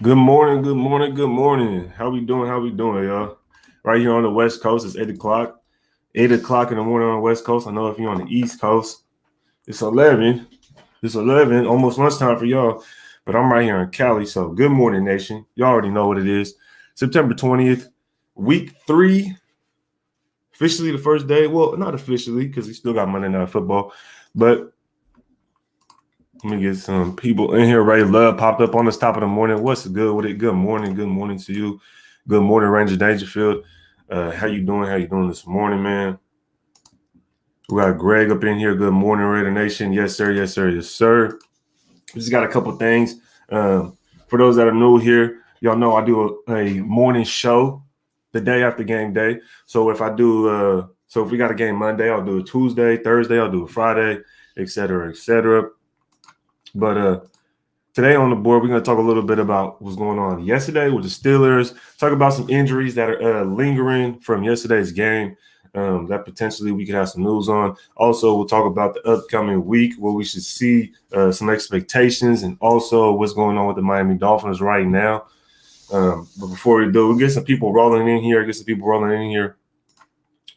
Good morning, good morning, good morning. How we doing? How we doing, y'all? Right here on the West Coast, it's 8 o'clock. 8 o'clock in the morning on the West Coast. I know if you're on the East Coast, it's 11. It's 11, almost lunchtime for y'all. But I'm right here in Cali, so good morning, nation. Y'all already know what it is. September 20th, week 3. Officially the first day. Well, not officially, because we still got Monday Night Football. But let me get some people in here. Ray Love popped up on this top of the morning. What's good with it? Good morning. Good morning to you. Good morning, Ranger Dangerfield. How you doing? How you doing this morning, man? We got Greg up in here. Good morning, Raider Nation. Yes, sir. Yes, sir. Yes, sir. We just got a couple things. For those that are new here, y'all know I do a morning show the day after game day. So if I do, if we got a game Monday, I'll do it Tuesday, Thursday, I'll do it Friday, et cetera, et cetera. But today on the board, we're going to talk a little bit about what's going on yesterday with the Steelers, talk about some injuries that are lingering from yesterday's game that potentially we could have some news on. Also, we'll talk about the upcoming week, what we should see, some expectations, and also what's going on with the Miami Dolphins right now. But before we do, we'll get some people rolling in here.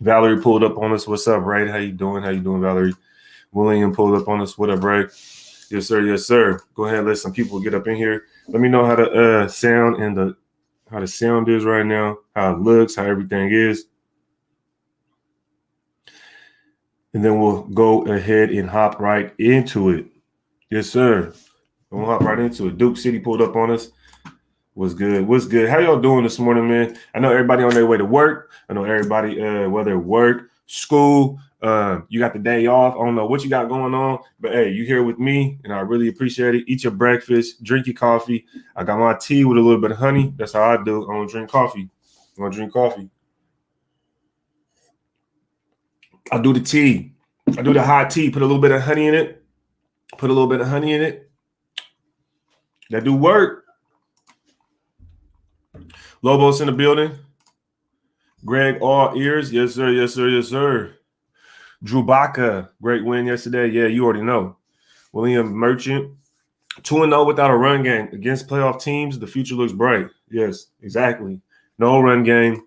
Valerie pulled up on us. What's up, Ray? How you doing? How you doing, Valerie? William pulled up on us. What up, Ray? Yes, sir. Yes, sir. Go ahead and let some people get up in here. Let me know how the sound and how the sound is right now, how it looks, how everything is. And then we'll go ahead and hop right into it. Yes, sir. We'll hop right into it. Duke City pulled up on us. What's good? What's good? How y'all doing this morning, man? I know everybody on their way to work. I know everybody, whether work, school, you got the day off. I don't know what you got going on, but hey, you here with me, and I really appreciate it. Eat your breakfast, drink your coffee. I got my tea with a little bit of honey. That's how I do. I don't drink coffee. I do the tea. I do the hot tea. Put a little bit of honey in it. That do work. Lobos in the building. Greg, all ears. Yes, sir. Yes, sir. Yes, sir. Drew Baca, great win yesterday. Yeah, you already know. William Merchant, 2-0 without a run game. Against playoff teams, the future looks bright. Yes, exactly. No run game.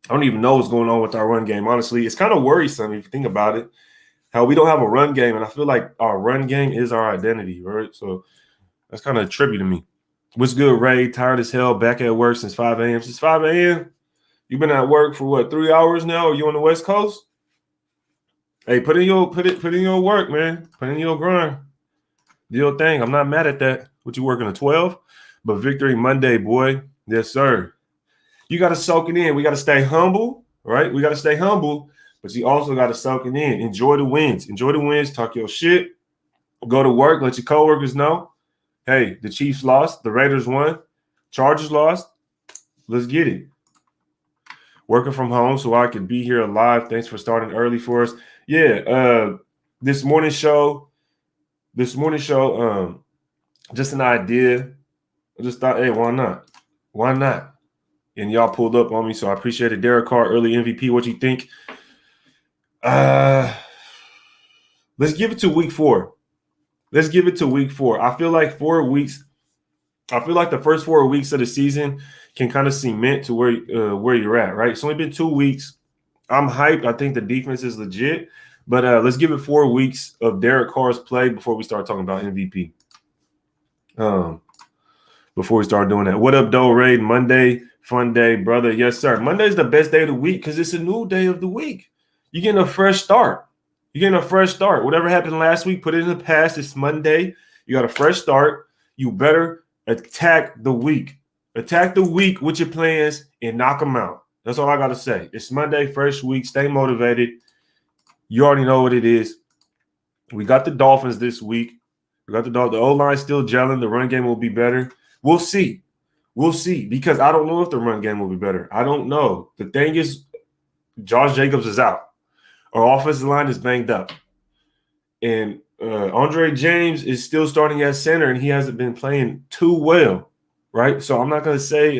I don't even know what's going on with our run game. Honestly, it's kind of worrisome if you think about it. How we don't have a run game, and I feel like our run game is our identity, right? So that's kind of trippy to me. What's good, Ray? Tired as hell, back at work since 5 a.m. Since 5 a.m.? You've been at work for what, 3 hours now? Are you on the West Coast? Hey, put in your work, man. Put in your grind. Do your thing. I'm not mad at that. What you working a 12? But victory Monday, boy. Yes, sir. You got to soak it in. We got to stay humble, right? We got to stay humble, but you also got to soak it in. Enjoy the wins. Enjoy the wins. Talk your shit. Go to work. Let your coworkers know. Hey, the Chiefs lost. The Raiders won. Chargers lost. Let's get it. Working from home so I could be here live. Thanks for starting early for us. Yeah, this morning show, just an idea. I just thought, hey, why not? Why not? And y'all pulled up on me, so I appreciate it. Derek Carr, early MVP. What you think? Let's give it to week 4. I feel like 4 weeks. I feel like the first 4 weeks of the season can kind of cement to where you're at, right? It's only been 2 weeks. I'm hyped. I think the defense is legit. But let's give it 4 weeks of Derek Carr's play before we start talking about MVP. Before we start doing that. What up, Doe Raid? Monday, fun day, brother. Yes, sir. Monday's the best day of the week because it's a new day of the week. You're getting a fresh start. Whatever happened last week, put it in the past. It's Monday. You got a fresh start. You better attack the week. Attack the week with your plans and knock them out. That's all I got to say. It's Monday, fresh week. Stay motivated. You already know what it is. We got the Dolphins this week. The O-line still gelling. The run game will be better. We'll see. Because I don't know if the run game will be better. I don't know. The thing is, Josh Jacobs is out. Our offensive line is banged up. And Andre James is still starting at center, and he hasn't been playing too well, right? So I'm not going to say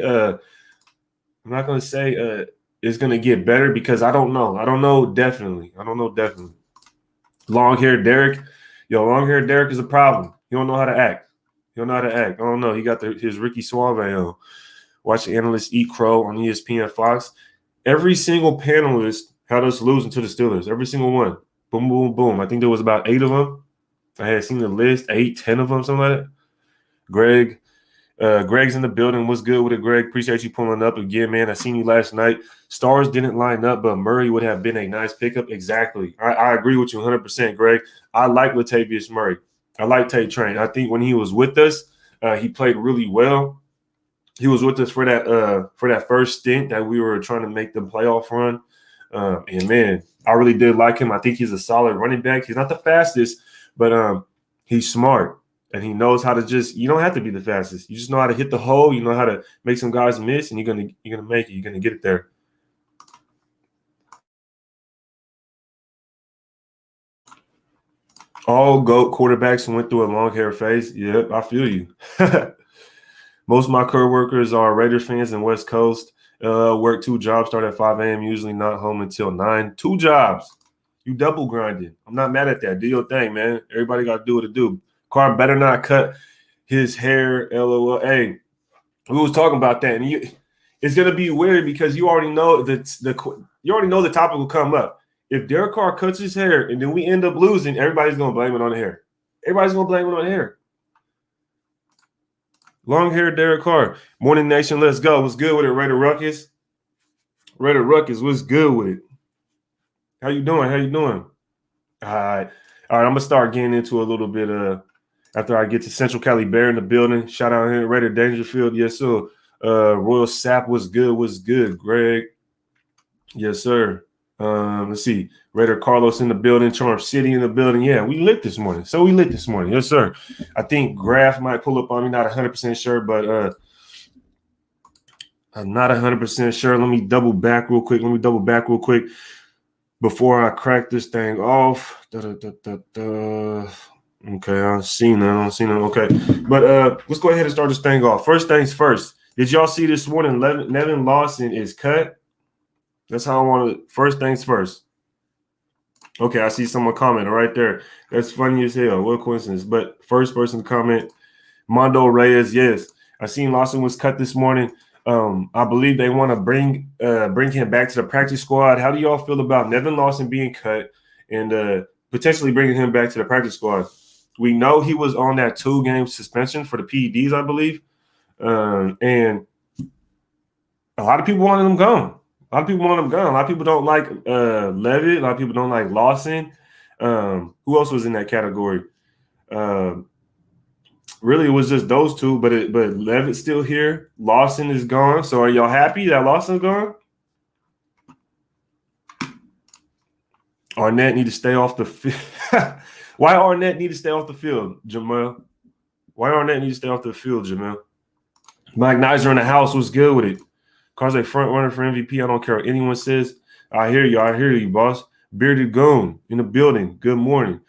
it's going to get better because I don't know. I don't know definitely. Long-haired Derek. Long-haired Derek is a problem. He don't know how to act. He don't know how to act. I don't know. He got his Ricky Suave on. Watch analysts eat crow on ESPN Fox. Every single panelist had us losing to the Steelers. Every single one. Boom, boom, boom. I think there was about 8 of them. I had seen the list, 8, 10 of them, something like that. Greg's in the building. What's good with it, Greg? Appreciate you pulling up again, man. I seen you last night. Stars didn't line up, but Murray would have been a nice pickup. Exactly. I agree with you 100%, Greg. I like Latavius Murray. I like Tay Train. I think when he was with us, he played really well. He was with us for that first stint that we were trying to make the playoff run. And, man, I really did like him. I think he's a solid running back. He's not the fastest, but he's smart. And he knows how to you don't have to be the fastest. You just know how to hit the hole. You know how to make some guys miss, and you're gonna make it. You're gonna get it there. All GOAT quarterbacks went through a long hair phase. Yep, I feel you. Most of my coworkers are Raiders fans in West Coast. Work 2 jobs, start at 5 a.m., usually not home until 9. 2 jobs. You double grinding. I'm not mad at that. Do your thing, man. Everybody got to do what it do. Carr better not cut his hair. LOL. Hey, we was talking about that, and it's gonna be weird because you already know the topic will come up. If Derek Carr cuts his hair and then we end up losing, everybody's gonna blame it on the hair. Everybody's gonna blame it on the hair. Long hair, Derek Carr. Morning Nation, let's go. What's good with it, Raider Ruckus? Raider Ruckus, what's good with it? How you doing? All right. I'm gonna start getting into a little bit after I get to Central Cali Bear in the building. Shout out here, Raider Dangerfield. Yes, sir. Royal Sap was good, Greg. Yes, sir. Let's see. Raider Carlos in the building, Charm City in the building. Yeah, we lit this morning. Yes, sir. I think Graf might pull up on me, not 100% sure, but I'm not 100% sure. Let me double back real quick. Before I crack this thing off. Okay, I don't see none. Okay, but let's go ahead and start this thing off. First things first. Did y'all see this morning? Nevin Lawson is cut. That's how I want to. First things first. Okay, I see someone comment right there. That's funny as hell. What a coincidence. But first person to comment, Mondo Reyes. Yes, I seen Lawson was cut this morning. I believe they want to bring him back to the practice squad. How do y'all feel about Nevin Lawson being cut and potentially bringing him back to the practice squad? We know he was on that 2-game suspension for the PEDs, I believe. And a lot of people wanted him gone. A lot of people don't like Levitt. A lot of people don't like Lawson. Who else was in that category? Really, it was just those 2, but Levitt's still here. Lawson is gone. So are y'all happy that Lawson's gone? Arnett need to stay off the field. Why Arnett need to stay off the field, Jamel? Mike Nizer in the house was good with it. Carr's a front runner for MVP. I don't care what anyone says. I hear you, boss. Bearded Goon in the building. Good morning.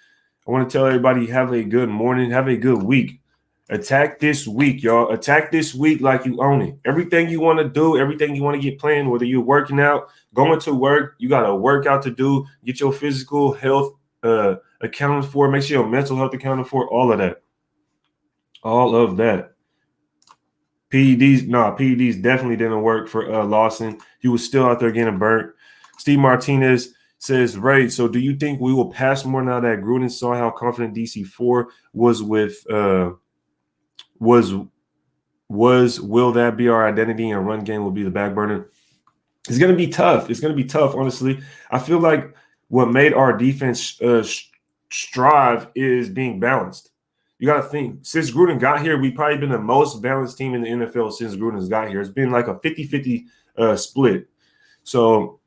I want to tell everybody have a good morning. Have a good week. Attack this week, y'all. Attack this week like you own it. Everything you want to do, everything you want to get planned, whether you're working out, going to work, you got a workout to do, get your physical health accounted for, make sure your mental health accounted for, all of that. PEDs definitely didn't work for Lawson. He was still out there getting burnt. Steve Martinez says, Ray, so do you think we will pass more now that Gruden saw how confident DC4 was with will that be our identity and run game will be the back burner? It's going to be tough. Honestly. I feel like what made our defense strive is being balanced. You got to think, since Gruden got here, we've probably been the most balanced team in the NFL since Gruden's got here. It's been like a 50-50 split. So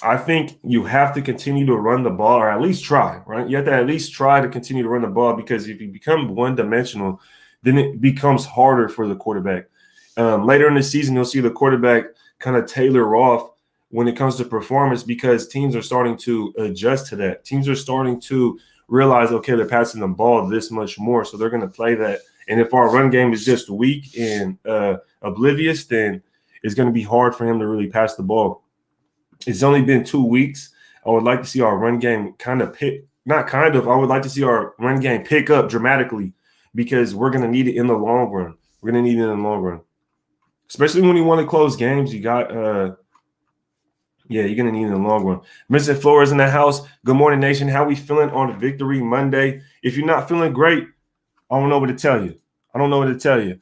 I think you have to continue to run the ball, or at least try, right? You have to at least try to continue to run the ball, because if you become one-dimensional, then it becomes harder for the quarterback. Later in the season, you'll see the quarterback kind of tailor off when it comes to performance, because teams are starting to adjust to that. Teams are starting to realize, okay, they're passing the ball this much more, so they're going to play that. And if our run game is just weak and oblivious, then it's going to be hard for him to really pass the ball. It's only been 2 weeks. I would like to see our run game I would like to see our run game pick up dramatically, because we're going to need it in the long run. We're going to need it in the long run. Especially when you want to close games, you got you're going to need it in the long run. Mr. Flores in the house. Good morning, nation. How we feeling on Victory Monday? If you're not feeling great, I don't know what to tell you.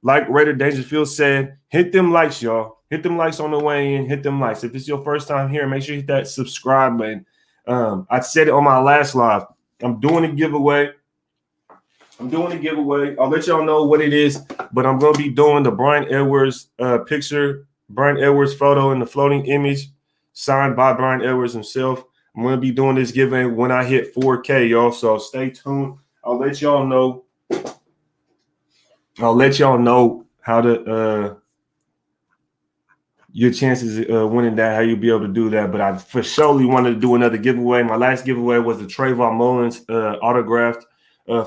Like Raider Dangerfield said, hit them likes, y'all. Hit them likes on the way in. Hit them likes. If it's your first time here, make sure you hit that subscribe button. I said it on my last live. I'm doing a giveaway. I'll let y'all know what it is, but I'm going to be doing the Brian Edwards picture, Brian Edwards photo in the floating image signed by Brian Edwards himself. I'm going to be doing this giveaway when I hit 4K, y'all, so stay tuned. I'll let y'all know how to your chances winning that, how you'll be able to do that. But I for surely wanted to do another giveaway. My last giveaway was the Trayvon Mullins autographed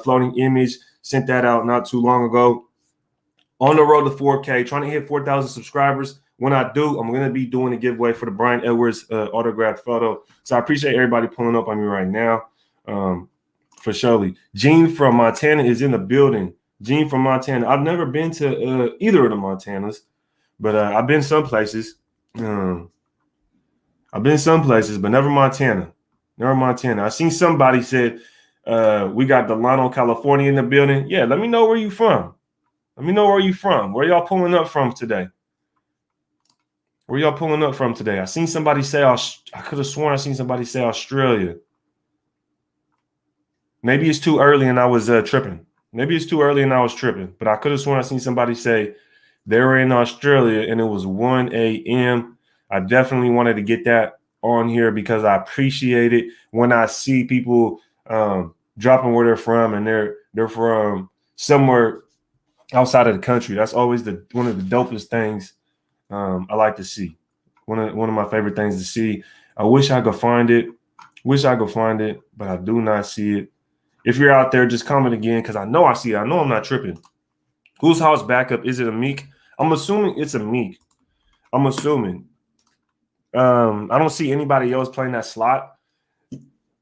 floating image. Sent that out not too long ago. On the road to 4K, trying to hit 4,000 subscribers. When I do, I'm going to be doing a giveaway for the Brian Edwards autographed photo. So I appreciate everybody pulling up on me right now. For surely. Gene from Montana is in the building. Gene from Montana. I've never been to either of the Montanas, but I've been some places. But never Montana. I seen somebody said we got Delano, California in the building. Yeah, let me know where you from. Where y'all pulling up from today? I seen somebody say I could have sworn I seen somebody say Australia. Maybe it's too early and I was tripping. But I could have sworn I seen somebody say they were in Australia and it was 1 a.m. I definitely wanted to get that on here because I appreciate it when I see people dropping where they're from and they're from somewhere outside of the country. That's always one of the dopest things I like to see. One of my favorite things to see. I wish I could find it, but I do not see it. If you're out there, just comment again because I know I see it. I know I'm not tripping. Whose house backup? Is it a Meek? I'm assuming it's a Meek. I don't see anybody else playing that slot.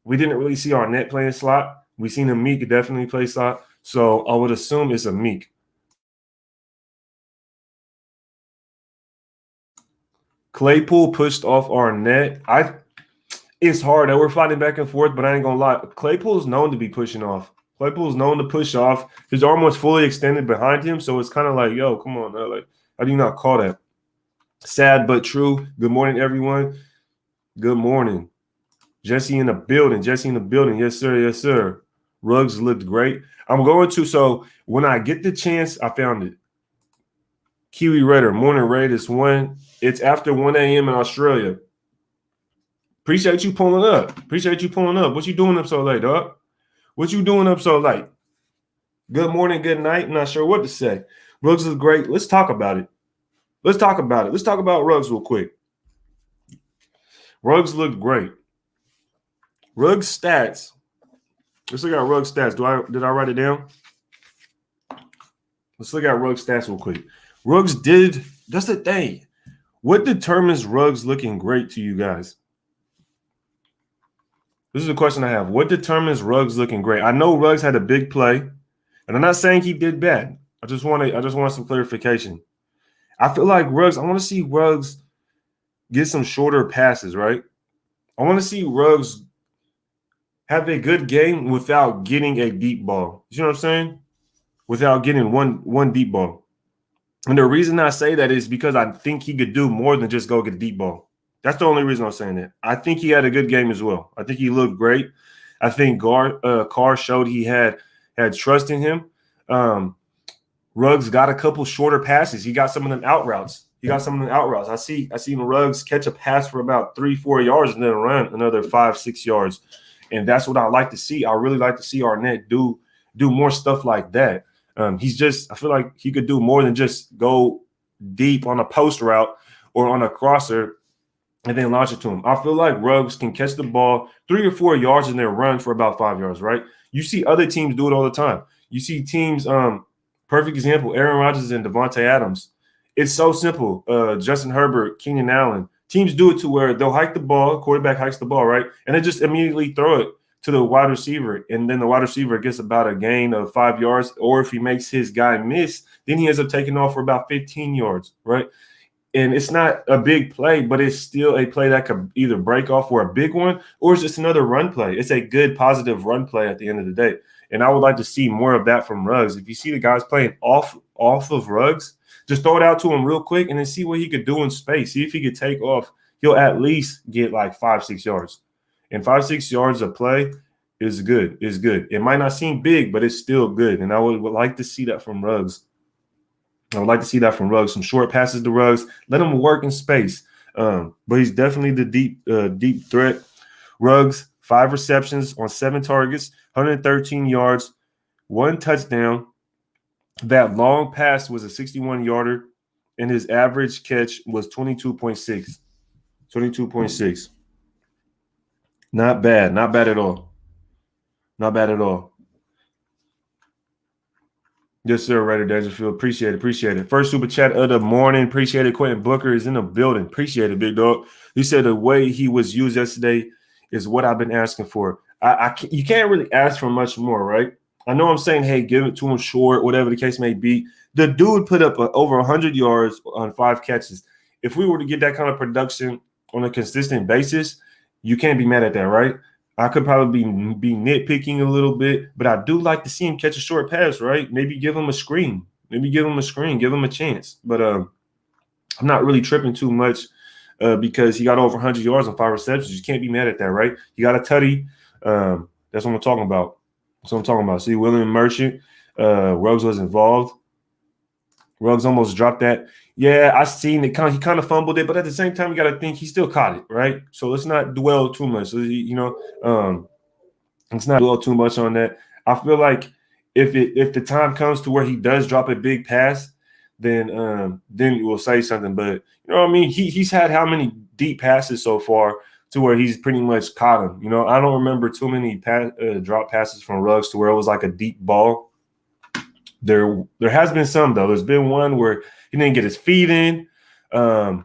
We didn't really see Arnett playing slot. We seen a Meek definitely play slot. So I would assume it's a Meek. Claypool pushed off Arnett. It's hard that we're fighting back and forth, but I ain't gonna lie. Claypool's known to be pushing off. Claypool's known to push off. His arm was fully extended behind him, so it's kind of like, yo, come on, like, how do you not call that? Sad but true. Good morning, everyone. Good morning. Jesse in the building. Yes, sir. Ruggs looked great. So when I get the chance, I found it. Kiwi Raider, morning raid is 1. It's after 1 a.m. in Australia. Appreciate you pulling up. What you doing up so late, dog? Good morning, good night. I'm not sure what to say. Ruggs is great. Let's talk about it. Let's talk about Ruggs real quick. Ruggs looked great. Ruggs stats. Let's look at Ruggs stats. Did I write it down? Let's look at Ruggs stats real quick. That's the thing. What determines Ruggs looking great to you guys? This is a question I have. What determines Ruggs looking great? I know Ruggs had a big play, and I'm not saying he did bad. I just want some clarification. I feel like Ruggs, I want to see Ruggs get some shorter passes, right? I want to see Ruggs have a good game without getting a deep ball. You know what I'm saying? Without getting one deep ball. And the reason I say that is because I think he could do more than just go get a deep ball. That's the only reason I'm saying that. I think he had a good game as well. I think he looked great. I think Carr showed he had trust in him. Ruggs got a couple shorter passes. He got some of them out routes. I seen Ruggs catch a pass for about 3-4 yards and then run another 5-6 yards. And that's what I like to see. I really like to see Arnett do more stuff like that. I feel like he could do more than just go deep on a post route or on a crosser and then launch it to him. I feel like Ruggs can catch the ball 3 or 4 yards and then run for about 5 yards, right? You see other teams do it all the time. You see teams, perfect example, Aaron Rodgers and Devontae Adams. It's so simple. Justin Herbert, Keenan Allen. Teams do it to where they'll hike the ball, quarterback hikes the ball, right? And they just immediately throw it to the wide receiver, and then the wide receiver gets about a gain of 5 yards, or if he makes his guy miss, then he ends up taking off for about 15 yards, right? And it's not a big play, but it's still a play that could either break off for a big one, or it's just another run play. It's a good, positive run play at the end of the day. And I would like to see more of that from Ruggs. If you see the guys playing off of Ruggs, just throw it out to him real quick and then see what he could do in space. See if he could take off. He'll at least get like 5-6 yards. And 5-6 yards of play is good. Is good. It might not seem big, but it's still good. And I would like to see that from Ruggs. I would like to see that from Ruggs. Some short passes to Ruggs. Let him work in space. But he's definitely the deep threat. Ruggs, 5 receptions on 7 targets, 113 yards, 1 touchdown. That long pass was a 61-yarder, and his average catch was 22.6. 22.6. Not bad. Not bad at all. Not bad at all. Yes, sir, Raider Dangerfield. Appreciate it. Appreciate it. First super chat of the morning. Appreciate it. Quentin Booker is in the building. Appreciate it, big dog. He said the way he was used yesterday is what I've been asking for. You can't really ask for much more, right? I know I'm saying, hey, give it to him short, whatever the case may be. The dude put up over 100 yards on 5 catches. If we were to get that kind of production on a consistent basis, you can't be mad at that, right? I could probably be nitpicking a little bit, but I do like to see him catch a short pass, right? Maybe give him a screen. Maybe give him a screen. Give him a chance. But I'm not really tripping too much because he got over 100 yards on 5 receptions. You can't be mad at that, right? He got a tutty. That's what I'm talking about. That's what I'm talking about. See, William Merchant, Ruggs was involved. Ruggs almost dropped that. Yeah, I seen it. He kind of fumbled it, but at the same time, you got to think he still caught it, right? So let's not dwell too much. Let's not dwell too much on that. I feel like if the time comes to where he does drop a big pass, then we'll say something. But you know what I mean? He's had how many deep passes so far to where he's pretty much caught him. You know, I don't remember too many drop passes from Ruggs to where it was like a deep ball. There has been some, though. There's been one where he didn't get his feet in. And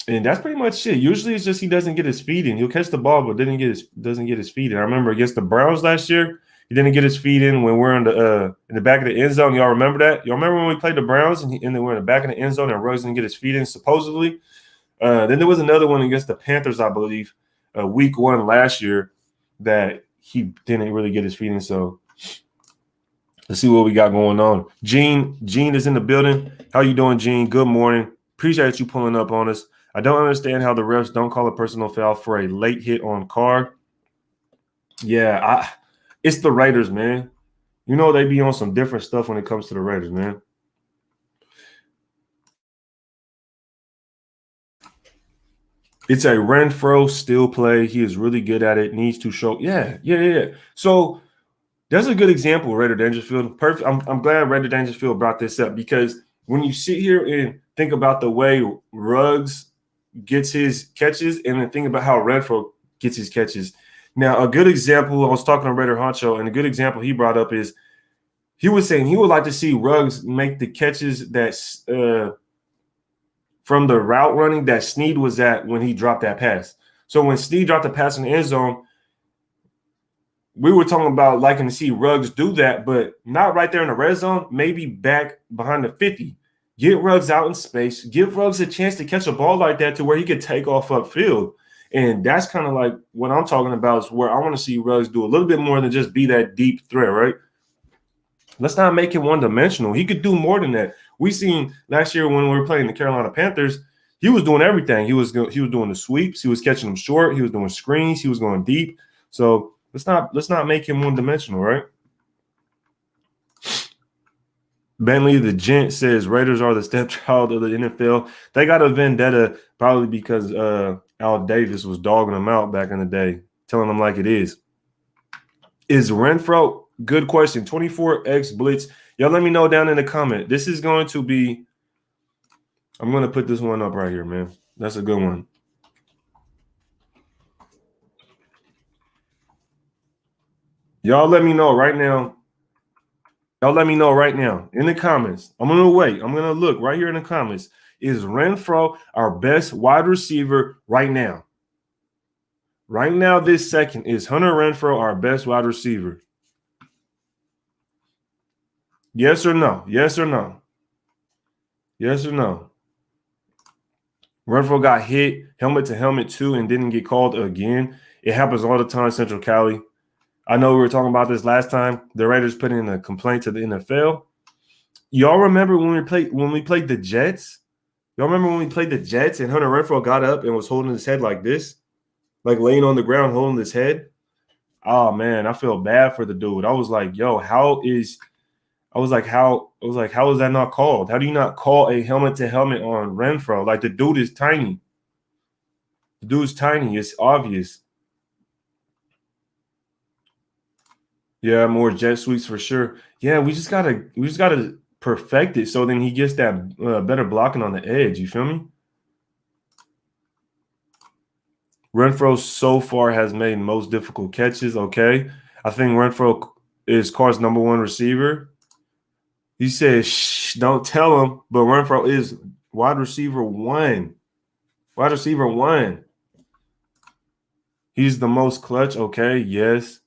that's pretty much it. Usually it's just he doesn't get his feet in. He'll catch the ball, but doesn't get his feet in. I remember against the Browns last year, he didn't get his feet in when we're in the back of the end zone. Y'all remember that? Y'all remember when we played the Browns and then we're in the back of the end zone and Ruggs didn't get his feet in, supposedly? Then there was another one against the Panthers, I believe, week 1 last year that he didn't really get his feet in. So let's see what we got going on. Gene is in the building. How you doing, Gene? Good morning. Appreciate you pulling up on us. I don't understand how the refs don't call a personal foul for a late hit on Carr. Yeah, it's the Raiders, man. You know they be on some different stuff when it comes to the Raiders, man. It's a Renfrow still play. He is really good at it. Needs to show. Yeah. So that's a good example, Raider Dangerfield. Perfect. I'm glad Raider Dangerfield brought this up because when you sit here and think about the way Ruggs gets his catches and then think about how Renfrow gets his catches. Now, a good example, I was talking to Raider Honcho, and a good example he brought up is he was saying he would like to see Ruggs make the catches that's from the route running that Snead was at when he dropped that pass. So when Snead dropped the pass in the end zone, we were talking about liking to see Ruggs do that, but not right there in the red zone, maybe back behind the 50. Get Ruggs out in space. Give Ruggs a chance to catch a ball like that to where he could take off upfield. And that's kind of like what I'm talking about is where I want to see Ruggs do a little bit more than just be that deep threat, right? Let's not make it one-dimensional. He could do more than that. We seen last year when we were playing the Carolina Panthers, he was doing everything. He was doing the sweeps. He was catching them short. He was doing screens. He was going deep. So let's not make him one-dimensional, right? Bentley the Gent says Raiders are the stepchild of the NFL. They got a vendetta probably because Al Davis was dogging them out back in the day, telling them like it is. Is Renfrow? Good question. 24X Blitz. Y'all let me know down in the comment. This is going to be – I'm going to put this one up right here, man. That's a good one. Y'all let me know right now. Y'all let me know right now in the comments. I'm going to wait. I'm going to look right here in the comments. Is Renfrow our best wide receiver right now? Right now, this second, is Hunter Renfrow our best wide receiver? Yes or no? Yes or no? Yes or no? Renfrow got hit helmet to helmet too and didn't get called again. It happens all the time, Central Cali. I know we were talking about this last time. The Raiders put in a complaint to the NFL. Y'all remember when we played the Jets? Y'all remember when we played the Jets and Hunter Renfrow got up and was holding his head like this? Like laying on the ground holding his head? Oh man, I feel bad for the dude. I was like, yo, how is that not called? How do you not call a helmet to helmet on Renfrow? Like the dude is tiny. The dude's tiny. It's obvious. Yeah, more jet sweeps for sure. Yeah, we just gotta perfect it so then he gets that better blocking on the edge. You feel me? Renfrow so far has made most difficult catches. Okay, I think Renfrow is Carr's number one receiver. He says, "Shh, don't tell him." But Renfrow is wide receiver one. Wide receiver one. He's the most clutch. Okay, yes.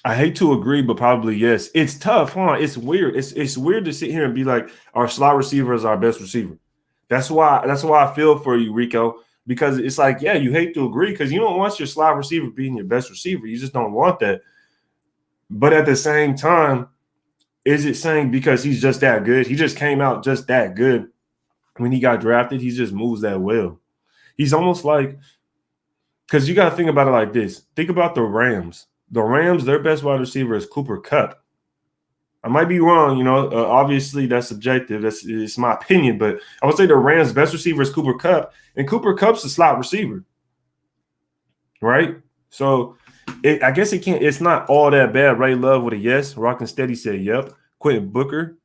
I hate to agree, but probably yes. It's tough, huh? It's weird. It's weird to sit here and be like, our slot receiver is our best receiver. That's why I feel for you, Rico, because it's like, yeah, you hate to agree because you don't want your slot receiver being your best receiver. You just don't want that. But at the same time, is it saying because he's just that good? He just came out just that good when he got drafted. He just moves that well. He's almost like, because you got to think about it like this. Think about the Rams. The Rams, their best wide receiver is Cooper Kupp. I might be wrong, obviously that's subjective. It's my opinion, but I would say the Rams' best receiver is Cooper Kupp, and Cooper Kupp's a slot receiver, right? So I guess it's not all that bad. Ray Love with a yes. Rockin' Steady said yep. Quentin Booker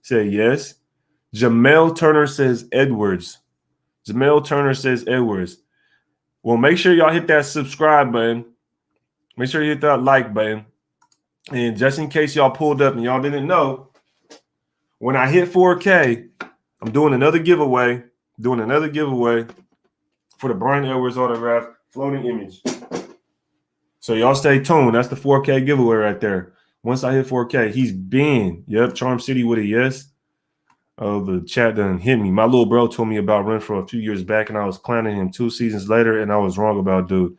said yes. Jamel Turner says Edwards. Well, make sure y'all hit that subscribe button. Make sure you hit that like button. And just in case y'all pulled up and y'all didn't know, when I hit 4K, I'm doing another giveaway. For the Brian Edwards autograph floating image. So y'all stay tuned. That's the 4K giveaway right there. Once I hit 4K, he's been. Yep, Charm City with a yes. Oh, the chat done hit me. My little bro told me about Renfrow a few years back, and I was clowning him 2 seasons later, and I was wrong about dude.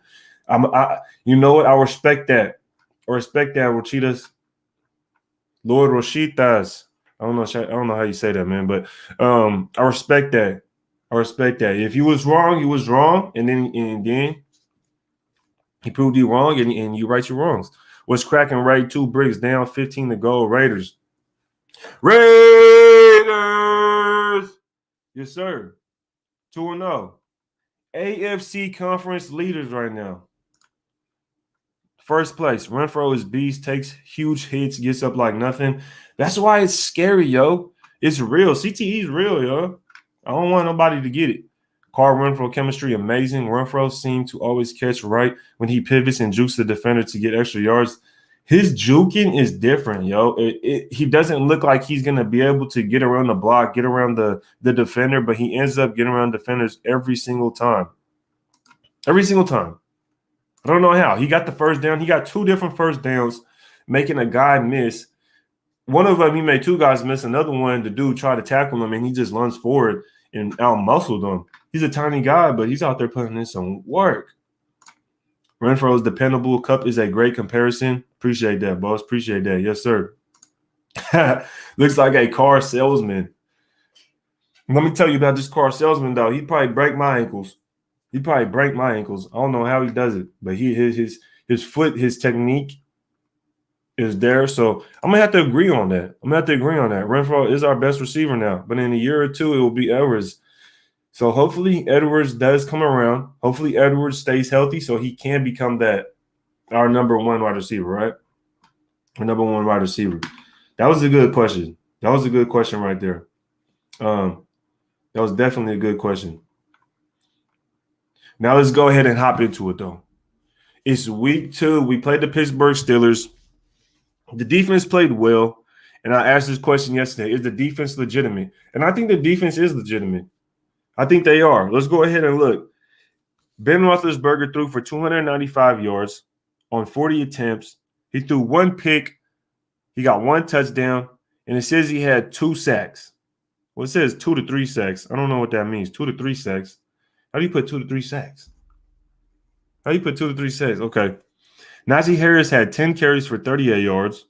You know what? I respect that. Rochitas. Lord Roshitas. I don't know how you say that, man, but I respect that. If you was wrong, you was wrong, and then he proved you wrong, and you right your wrongs. What's cracking? Ray 2 bricks down, 15 to go. Raiders. Yes, sir. 2-0. AFC conference leaders right now. First place, Renfrow is beast, takes huge hits, gets up like nothing. That's why it's scary, yo. It's real. CTE is real, yo. I don't want nobody to get it. Carr Renfrow chemistry amazing. Renfrow seemed to always catch right when he pivots and jukes the defender to get extra yards. His juking is different, yo. He doesn't look like he's going to be able to get around the block, get around the defender, but he ends up getting around defenders every single time. Every single time. I don't know how. He got the first down. He got 2 different first downs, making a guy miss. One of them, he made 2 guys miss. Another one, the dude tried to tackle him, and he just lunged forward and out-muscled him. He's a tiny guy, but he's out there putting in some work. Renfrow is dependable. Kupp is a great comparison. Appreciate that, boss. Appreciate that. Yes, sir. Looks like a car salesman. Let me tell you about this car salesman, though. He'd probably break my ankles. I don't know how he does it, but his foot, his technique is there. So I'm gonna have to agree on that. Renfrow is our best receiver now, but in a year or 2, it will be Edwards. So hopefully Edwards does come around. Hopefully Edwards stays healthy so he can become our number 1 wide receiver, right? Our number 1 wide receiver. That was a good question. That was a good question right there. That was definitely a good question. Now let's go ahead and hop into it, though. It's week 2. We played the Pittsburgh Steelers. The defense played well, and I asked this question yesterday. Is the defense legitimate? And I think the defense is legitimate. I think they are. Let's go ahead and look. Ben Roethlisberger threw for 295 yards on 40 attempts. He threw one pick. He got one touchdown, and it says he had 2 sacks. Well, it says 2 to 3 sacks. I don't know what that means. 2 to 3 sacks. How do you put 2 to 3 sacks? How do you put 2 to 3 sacks? Okay. Najee Harris had 10 carries for 38 yards.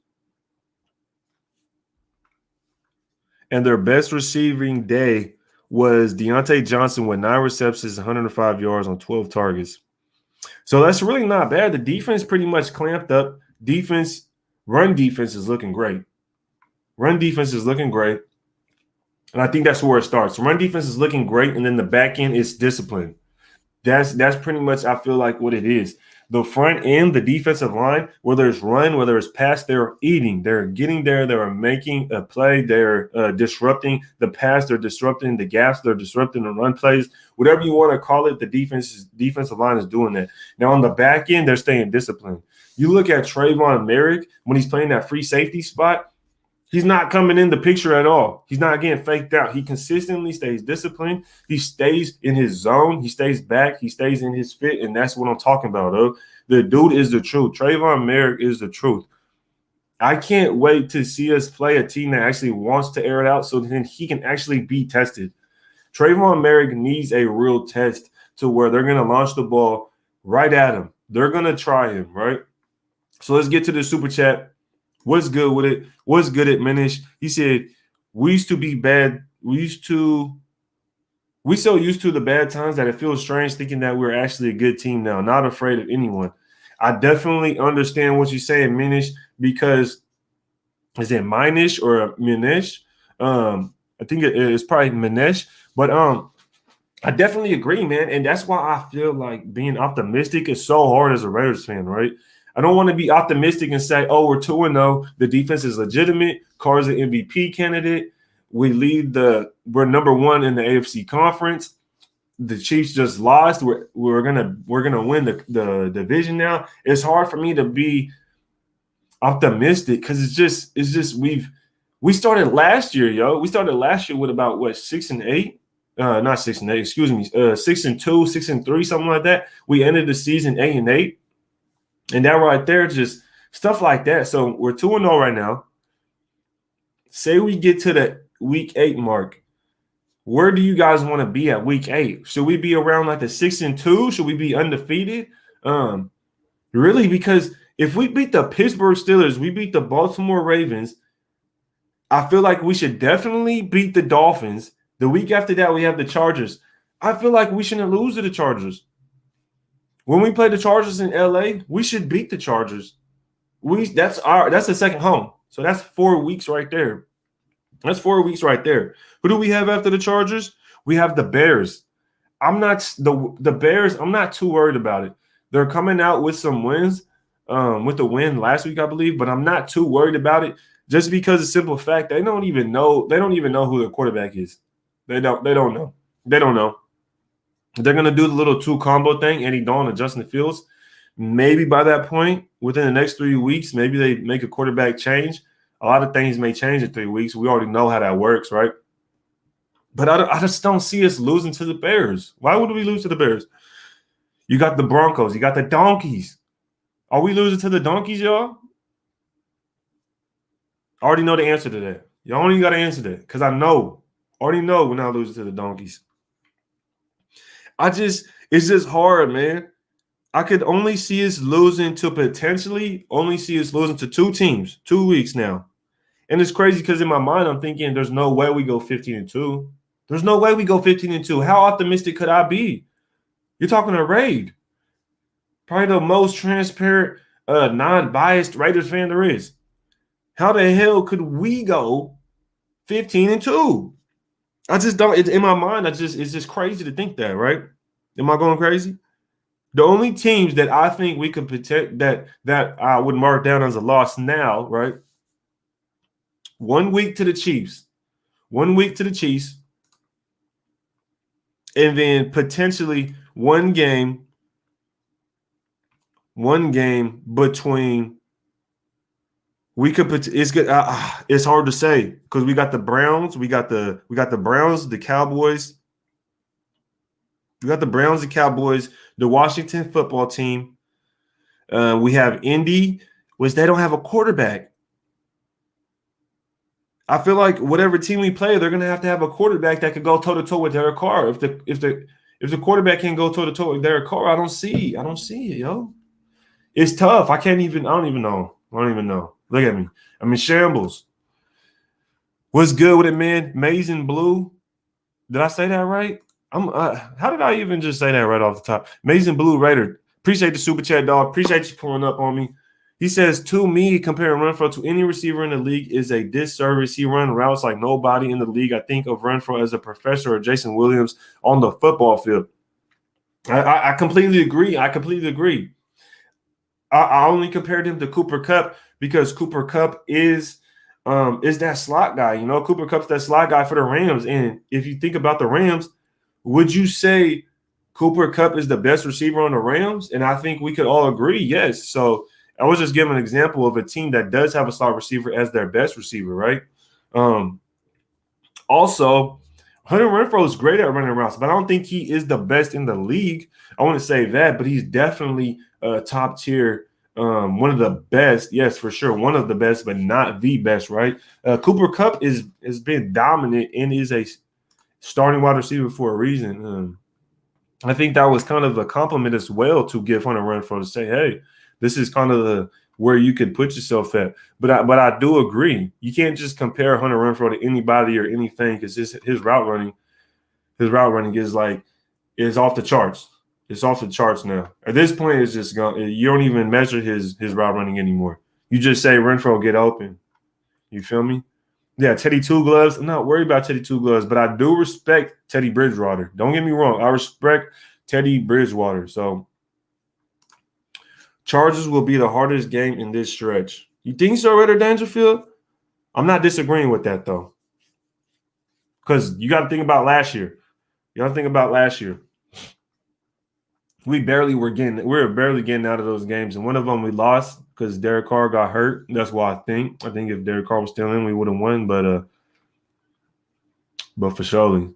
And their best receiving day was Deontay Johnson with 9 receptions, 105 yards on 12 targets. So that's really not bad. The defense pretty much clamped up. Run defense is looking great. Run defense is looking great. And I think that's where it starts. Run defense is looking great, and then the back end is discipline. That's pretty much, I feel like, what it is. The front end, the defensive line, whether it's run, whether it's pass, they're eating. They're getting there. They're making a play. They're disrupting the pass. They're disrupting the gaps. They're disrupting the run plays. Whatever you want to call it, the defensive line is doing that. Now, on the back end, they're staying disciplined. You look at Trayvon Merrick when he's playing that free safety spot, he's not coming in the picture at all. He's not getting faked out. He consistently stays disciplined. He stays in his zone. He stays back. He stays in his fit, and that's what I'm talking about, though. The dude is the truth. Trayvon Merrick is the truth. I can't wait to see us play a team that actually wants to air it out so then he can actually be tested. Trayvon Merrick needs a real test to where they're going to launch the ball right at him. They're going to try him, right? So let's get to the super chat. What's good with it? What's good at Minish? He said, we used to be bad. We so used to the bad times that it feels strange thinking that we're actually a good team now, not afraid of anyone. I definitely understand what you're saying, Minish, because is it Minish or Minish? I think it's probably Minish, but I definitely agree, man. And that's why I feel like being optimistic is so hard as a Raiders fan, right? I don't want to be optimistic and say, oh, we're 2-0. The defense is legitimate. Carr's an MVP candidate. We're number 1 in the AFC conference. The Chiefs just lost. We're gonna win the division now. It's hard for me to be optimistic because it's just we started last year, yo. We started last year with about 6-8. Not 6-8, excuse me, 6-2, 6-3, something like that. We ended the season 8-8. And that right there, just stuff like that. So we're 2-0 right now. Say we get to the week 8 mark. Where do you guys want to be at week 8? Should we be around like the 6-2? Should we be undefeated? Really, because if we beat the Pittsburgh Steelers, we beat the Baltimore Ravens, I feel like we should definitely beat the Dolphins. The week after that, we have the Chargers. I feel like we shouldn't lose to the Chargers. When we play the Chargers in LA, we should beat the Chargers. That's the second home. So that's 4 weeks right there. That's 4 weeks right there. Who do we have after the Chargers? We have the Bears. The Bears, I'm not too worried about it. They're coming out with some wins, with the win last week, I believe, but I'm not too worried about it just because of the simple fact they don't even know who their quarterback is. They don't know. They don't know. They're going to do the little 2 combo thing, Andy Dalton and Justin Fields. Maybe by that point, within the next 3 weeks, maybe they make a quarterback change. A lot of things may change in 3 weeks. We already know how that works, right? But I just don't see us losing to the Bears. Why would we lose to the Bears? You got the Broncos. You got the Donkeys. Are we losing to the Donkeys, y'all? I already know the answer to that. Y'all only got to answer that because I already know we're not losing to the Donkeys. It's just hard, man. I could only see us losing to 2 teams, 2 weeks now. And it's crazy because in my mind, I'm thinking there's no way we go 15-2. There's no way we go 15-2. How optimistic could I be? You're talking a raid. Probably the most transparent, non-biased Raiders fan there is. How the hell could we go 15-2? I just don't. In my mind, it's just crazy to think that, right? Am I going crazy? The only teams that I think we could protect that I would mark down as a loss now, right? 1 week to the Chiefs. 1 week to the Chiefs. And then potentially one game between we could put it's good. It's hard to say because we got the Browns, we got the Browns, the Cowboys, We got the Browns, the Cowboys, the Washington football team. We have Indy, which they don't have a quarterback. I feel like whatever team we play, they're gonna have to have a quarterback that could go toe to toe with Derek Carr. If the quarterback can't go toe to toe with Derek Carr, I don't see it, yo. It's tough. I don't even know. Look at me. I'm in shambles. What's good with it, man? Amazing Blue. Did I say that right? How did I even just say that right off the top? Amazing Blue Raider. Appreciate the super chat, dog. Appreciate you pulling up on me. He says, to me, comparing Renfrow to any receiver in the league is a disservice. He run routes like nobody in the league. I think of Renfrow as a professor or Jason Williams on the football field. I completely agree. I only compared him to Cooper Kupp because Cooper Kupp is that slot guy. You know, Cooper Kupp's that slot guy for the Rams. And if you think about the Rams, would you say Cooper Kupp is the best receiver on the Rams? And I think we could all agree, yes. So I was just giving an example of a team that does have a slot receiver as their best receiver, right? Also, Hunter Renfrow is great at running routes, but I don't think he is the best in the league. I want to say that, but he's definitely top tier, one of the best. Yes, for sure, one of the best, but not the best, right? Cooper Kupp has been dominant and is a starting wide receiver for a reason. I think that was kind of a compliment as well to give Hunter Renfrow to say, hey, this is kind of where you could put yourself at. But I do agree. You can't just compare Hunter Renfrow to anybody or anything because his route running is off the charts. It's off the charts now. At this point, it's just gone. You don't even measure his route running anymore. You just say Renfrow get open. You feel me? Yeah, Teddy Two Gloves. I'm not worried about Teddy Two Gloves, but I do respect Teddy Bridgewater. Don't get me wrong. I respect Teddy Bridgewater. So Chargers will be the hardest game in this stretch. You think so, Ritter Dangerfield? I'm not disagreeing with that, though. Because you got to think about last year. We were barely getting out of those games. And one of them we lost because Derek Carr got hurt. That's why I think if Derek Carr was still in, we would have won. But for surely.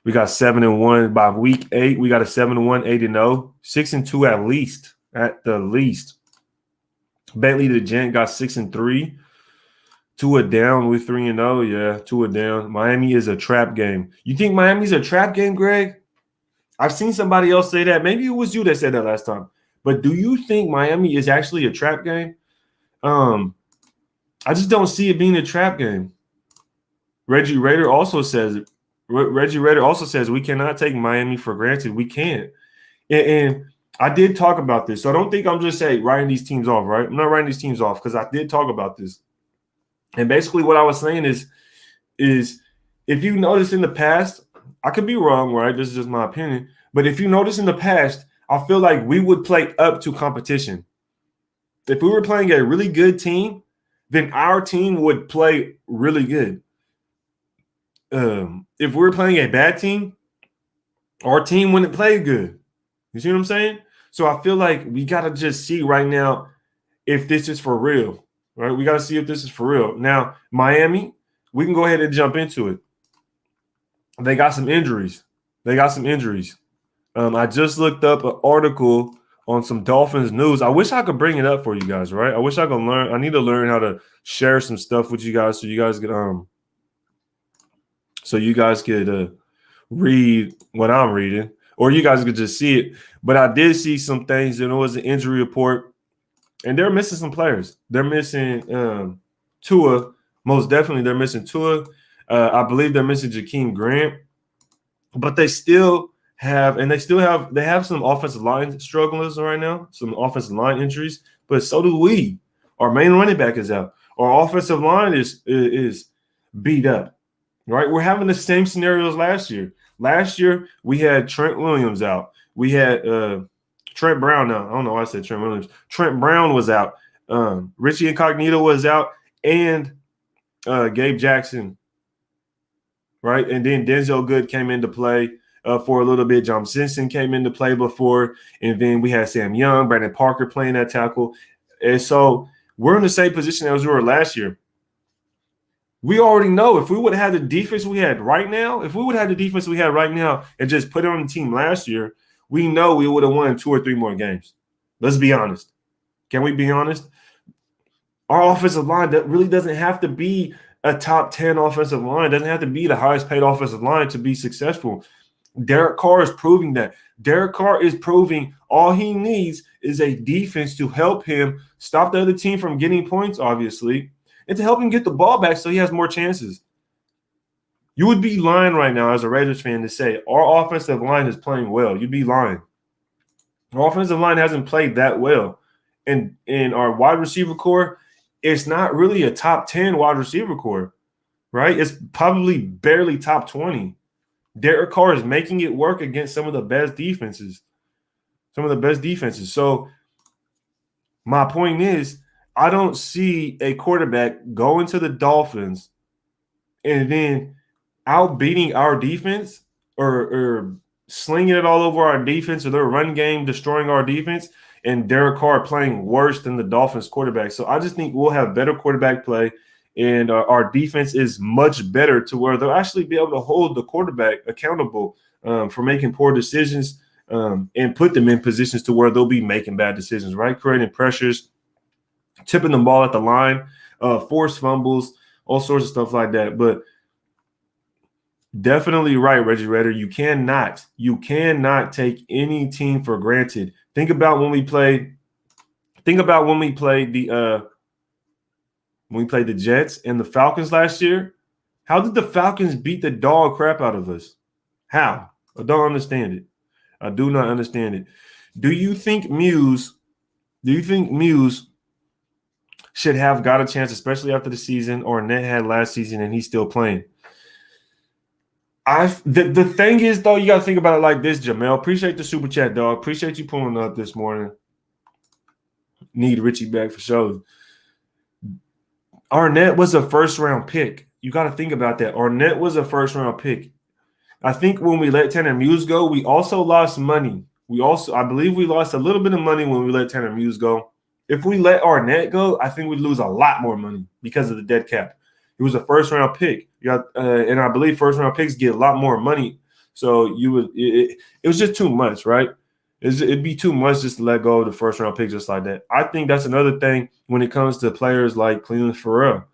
We got 7-1 by week 8. We got a 7-1, 8-0, 6-2 at least. At the least. Bentley the Gent got 6-3. Tua down with 3-0. Yeah, Tua down. Miami is a trap game. You think Miami's a trap game, Greg? I've seen somebody else say that. Maybe it was you that said that last time. But do you think Miami is actually a trap game? I just don't see it being a trap game. Reggie Rader also says we cannot take Miami for granted. We can't. And I did talk about this. So I don't think I'm just writing these teams off, right? I'm not writing these teams off because I did talk about this. And basically what I was saying is if you notice in the past, I could be wrong, right? This is just my opinion. But if you notice in the past, I feel like we would play up to competition. If we were playing a really good team, then our team would play really good. If we were playing a bad team, our team wouldn't play good. You see what I'm saying? So I feel like we got to just see right now if this is for real, right? We got to see if this is for real. Now, Miami, we can go ahead and jump into it. They got some injuries. I just looked up an article on some Dolphins news. I wish I could bring it up for you guys, right? I wish I could learn. I need to learn how to share some stuff with you guys so you guys could read what I'm reading, or you guys could just see it. But I did see some things, and it was an injury report, and they're missing some players. They're missing Tua. Most definitely, they're missing Tua. I believe they're missing Jakeem Grant, but they have some offensive line strugglers right now, some offensive line injuries, but so do we. Our main running back is out. Our offensive line is beat up, right? We're having the same scenarios last year. Last year, we had Trent Williams out. We had Trent Brown now. I don't know why I said Trent Williams. Trent Brown was out. Richie Incognito was out, and Gabe Jackson, right? And then Denzel Good came into play for a little bit. John Simpson came into play before, and then we had Sam Young, Brandon Parker playing that tackle. And so we're in the same position as we were last year. We already know if we would have had the defense we had right now, and just put it on the team last year, we know we would have won 2 or 3 more games. Let's be honest. Can we be honest? Our offensive line that really doesn't have to be a top 10 offensive line. It doesn't have to be the highest paid offensive line to be successful. Derek Carr is proving that. Derek Carr is proving all he needs is a defense to help him stop the other team from getting points, obviously, and to help him get the ball back so he has more chances. You would be lying right now as a Raiders fan to say our offensive line is playing well. You'd be lying. Our offensive line hasn't played that well. And in our wide receiver core, it's not really a top 10 wide receiver core, right? It's probably barely top 20. Derek Carr is making it work against some of the best defenses. So my point is, I don't see a quarterback going to the Dolphins and then outbeating our defense or slinging it all over our defense or their run game destroying our defense and Derek Carr playing worse than the Dolphins quarterback. So I just think we'll have better quarterback play. And our defense is much better to where they'll actually be able to hold the quarterback accountable for making poor decisions and put them in positions to where they'll be making bad decisions, right? Creating pressures, tipping the ball at the line, forced fumbles, all sorts of stuff like that. But definitely right, Reggie Redder. You cannot take any team for granted. Think about when we played the Jets and the Falcons last year. How did the Falcons beat the dog crap out of us? How? I don't understand it. I do not understand it. Do you think Muse should have got a chance, especially after the season Arnett had last season and he's still playing? The thing is, though, you got to think about it like this, Jamel. Appreciate the super chat, dog. Appreciate you pulling up this morning. Need Richie back for sure. Arnett was a first-round pick. You got to think about that. Arnett was a first-round pick. I think when we let Tanner Muse go, we also lost money. I believe we lost a little bit of money when we let Tanner Muse go. If we let Arnett go, I think we'd lose a lot more money because of the dead cap. He was a first-round pick. And I believe first-round picks get a lot more money. So it was just too much, right? It'd be too much just to let go of the first-round pick just like that. I think that's another thing when it comes to players like Cleveland Farrell.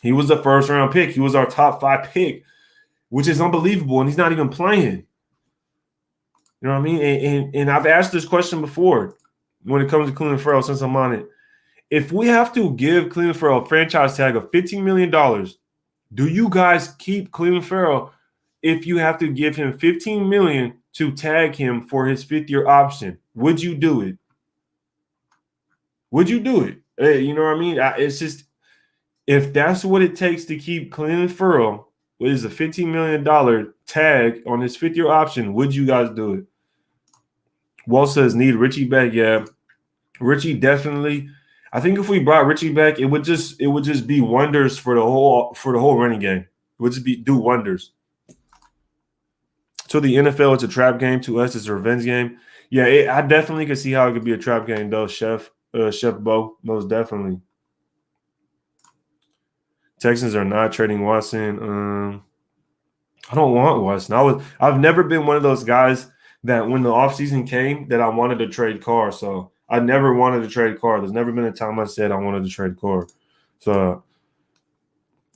He was a first-round pick. He was our top 5 pick, which is unbelievable, and he's not even playing. You know what I mean? And I've asked this question before when it comes to Cleveland Farrell since I'm on it. If we have to give Cleveland Farrell a franchise tag of $15 million, do you guys keep Cleveland Farrell if you have to give him $15 million to tag him for his 5th-year option? Would you do it? Would you do it? You know what I mean? It's just if that's what it takes to keep Cleveland Farrell, what is a $15 million tag on his 5th-year option, would you guys do it? Walt says need Richie back. Yeah, Richie definitely. I think if we brought Richie back, it would just be wonders for the whole running game. It would just do wonders. To the NFL, it's a trap game. To us, it's a revenge game. Yeah, I definitely could see how it could be a trap game, though, Chef Bo. Most definitely. Texans are not trading Watson. I don't want Watson. I've never been one of those guys that when the offseason came that I wanted to trade Carr. So I never wanted to trade Carr. There's never been a time I said I wanted to trade Carr. So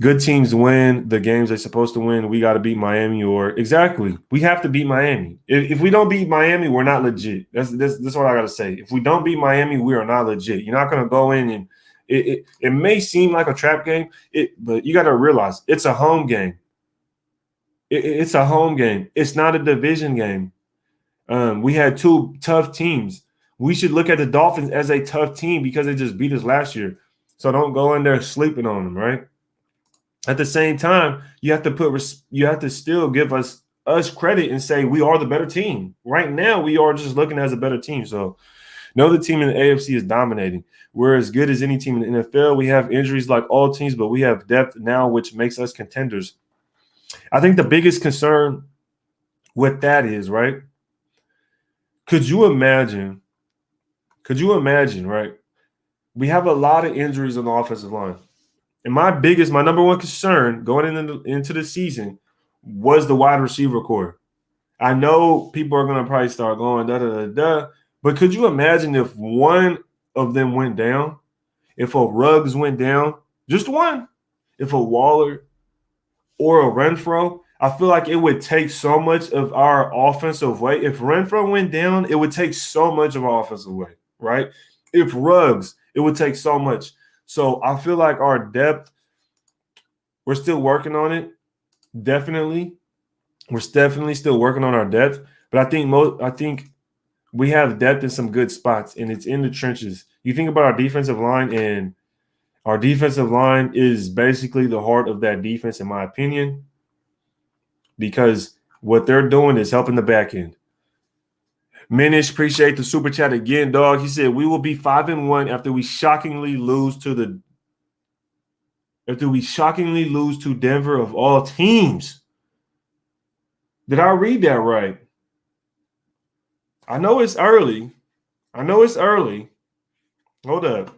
good teams win the games they're supposed to win. We got to beat Miami exactly. We have to beat Miami. If we don't beat Miami, we're not legit. That's what I got to say. If we don't beat Miami, we are not legit. You're not going to go in and it may seem like a trap game, but you got to realize it's a home game. It's a home game. It's not a division game. We had 2 tough teams. We should look at the Dolphins as a tough team because they just beat us last year. So don't go in there sleeping on them, right? At the same time, you have to still give us credit and say we are the better team. Right now, we are just looking as a better team. So no other team in the AFC is dominating. We're as good as any team in the NFL. We have injuries like all teams, but we have depth now, which makes us contenders. I think the biggest concern with that is, right? Could you imagine, right? We have a lot of injuries on the offensive line. And my number one concern going into the season was the wide receiver core. I know people are going to probably start going da. But could you imagine if one of them went down? If a Ruggs went down, just one, if a Waller or a Renfrow, I feel like it would take so much of our offensive weight. If Renfrow went down, it would take so much of our offensive weight, right? If Ruggs, it would take so much. So I feel like our depth, we're still working on it. Definitely. We're definitely still working on our depth. But I think we have depth in some good spots, and it's in the trenches. You think about our defensive line, and our defensive line is basically the heart of that defense, in my opinion, because what they're doing is helping the back end. Minish, appreciate the super chat again, dog. He said we will be 5-1 after we shockingly lose to Denver of all teams. Did I read that right? I know it's early. Hold up.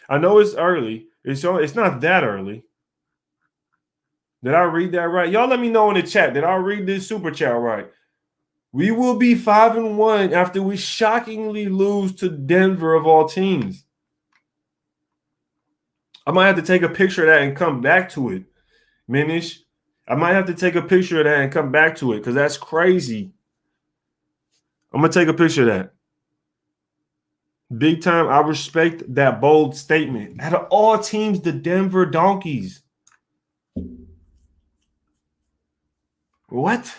I know it's early. It's not that early. Did I read that right? Y'all let me know in the chat. Did I read this super chat right? We will be 5-1 after we shockingly lose to Denver of all teams. I might have to take a picture of that and come back to it, Minish. I might have to take a picture of that and come back to it because that's crazy. I'm going to take a picture of that. Big time. I respect that bold statement. Out of all teams, the Denver Donkeys. What?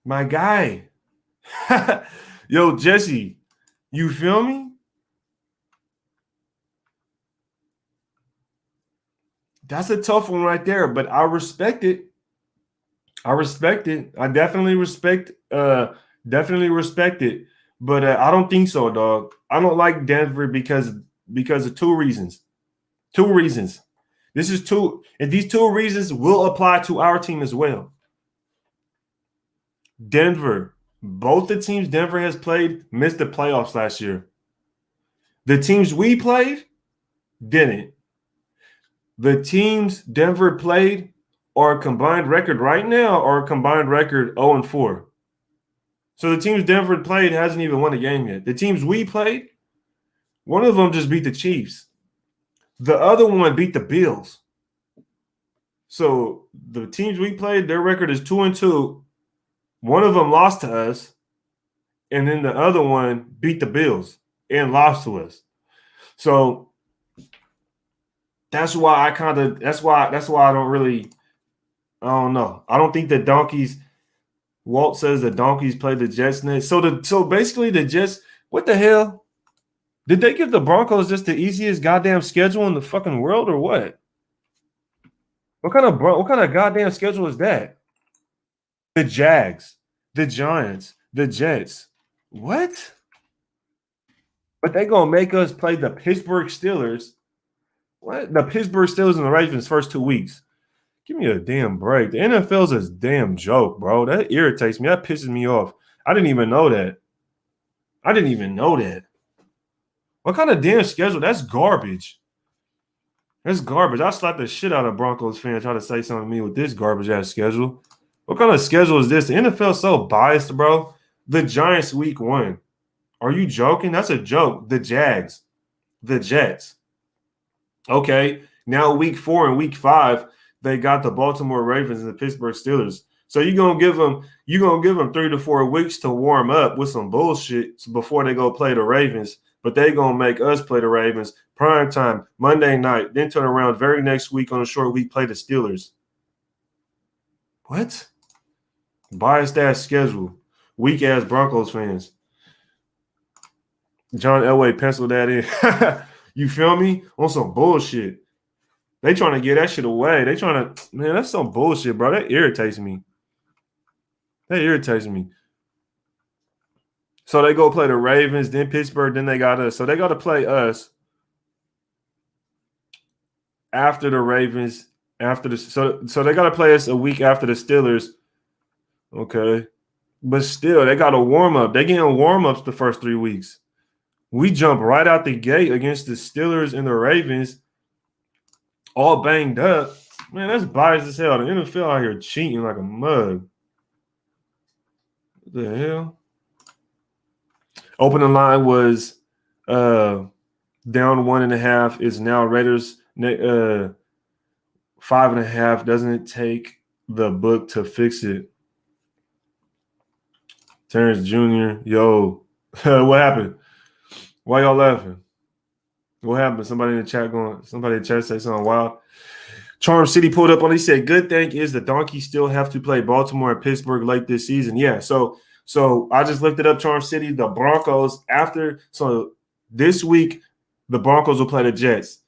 My guy. Yo, Jesse, you feel me? That's a tough one right there, but I respect it. I definitely respect it. But I don't think so, dog. I don't like Denver because of two reasons. This is two, and these two reasons will apply to our team as well. Denver, both the teams Denver has played missed the playoffs last year. The teams we played didn't. The teams Denver played are a combined record right now, or a combined record 0-4. So the teams Denver played hasn't even won a game yet. The teams we played, one of them just beat the Chiefs. The other one beat the Bills. So the teams we played, their record is 2-2. One of them lost to us, and then the other one beat the Bills and lost to us. So that's why I don't know. I don't think the Donkeys. Walt says the Donkeys played the Jets next. So basically the Jets. What the hell? Did they give the Broncos just the easiest goddamn schedule in the fucking world, or what? What kind of goddamn schedule is that? The Jags, the Giants, the Jets. What? But they gonna make us play the Pittsburgh Steelers. What? The Pittsburgh Steelers and the Ravens first 2 weeks. Give me a damn break. The NFL's a damn joke, bro. That irritates me. That pisses me off. I didn't even know that. What kind of damn schedule? That's garbage. I slapped the shit out of Broncos fans try to say something to me with this garbage-ass schedule. What kind of schedule is this? The NFL's so biased, bro. The Giants week 1. Are you joking? That's a joke. The Jags. The Jets. Okay. Now week 4 and week 5, they got the Baltimore Ravens and the Pittsburgh Steelers. So you're gonna give them 3 to 4 weeks to warm up with some bullshit before they go play the Ravens. But they gonna make us play the Ravens prime time Monday night, then turn around very next week on a short week play the Steelers. What? Biased ass schedule. Weak ass Broncos fans. John Elway penciled that in. You feel me? On some bullshit. They trying to get that shit away. Man, that's some bullshit, bro. That irritates me. So they go play the Ravens, then Pittsburgh, then they got us. So they got to play us after the Ravens, so they got to play us a week after the Steelers. Okay. But still, they got a warm-up. They getting warm-ups the first 3 weeks. We jump right out the gate against the Steelers and the Ravens, all banged up. Man, that's biased as hell. The NFL out here cheating like a mug. What the hell? Opening line was down 1.5. Is now Raiders 5.5. Doesn't it take the book to fix it? Terrence Jr. Yo, what happened? Why y'all laughing? What happened? Somebody in the chat say something wild. Charm City pulled up on. He said, "Good thing is the Donkeys still have to play Baltimore and Pittsburgh late this season." Yeah, so I just looked it up. Charm City, the Broncos this week the Broncos will play the Jets.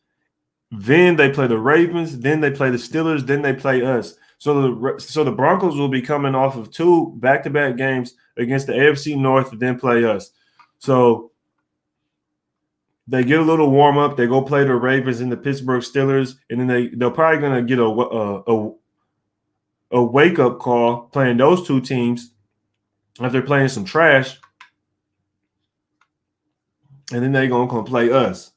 Then they play the Ravens. Then they play the Steelers. Then they play us. So the Broncos will be coming off of 2 back-to-back games against the AFC North, and then play us. So they get a little warm up. They go play the Ravens and the Pittsburgh Steelers, and then they're probably gonna get a wake up call playing those 2 teams if they're playing some trash, and then they're gonna come play us.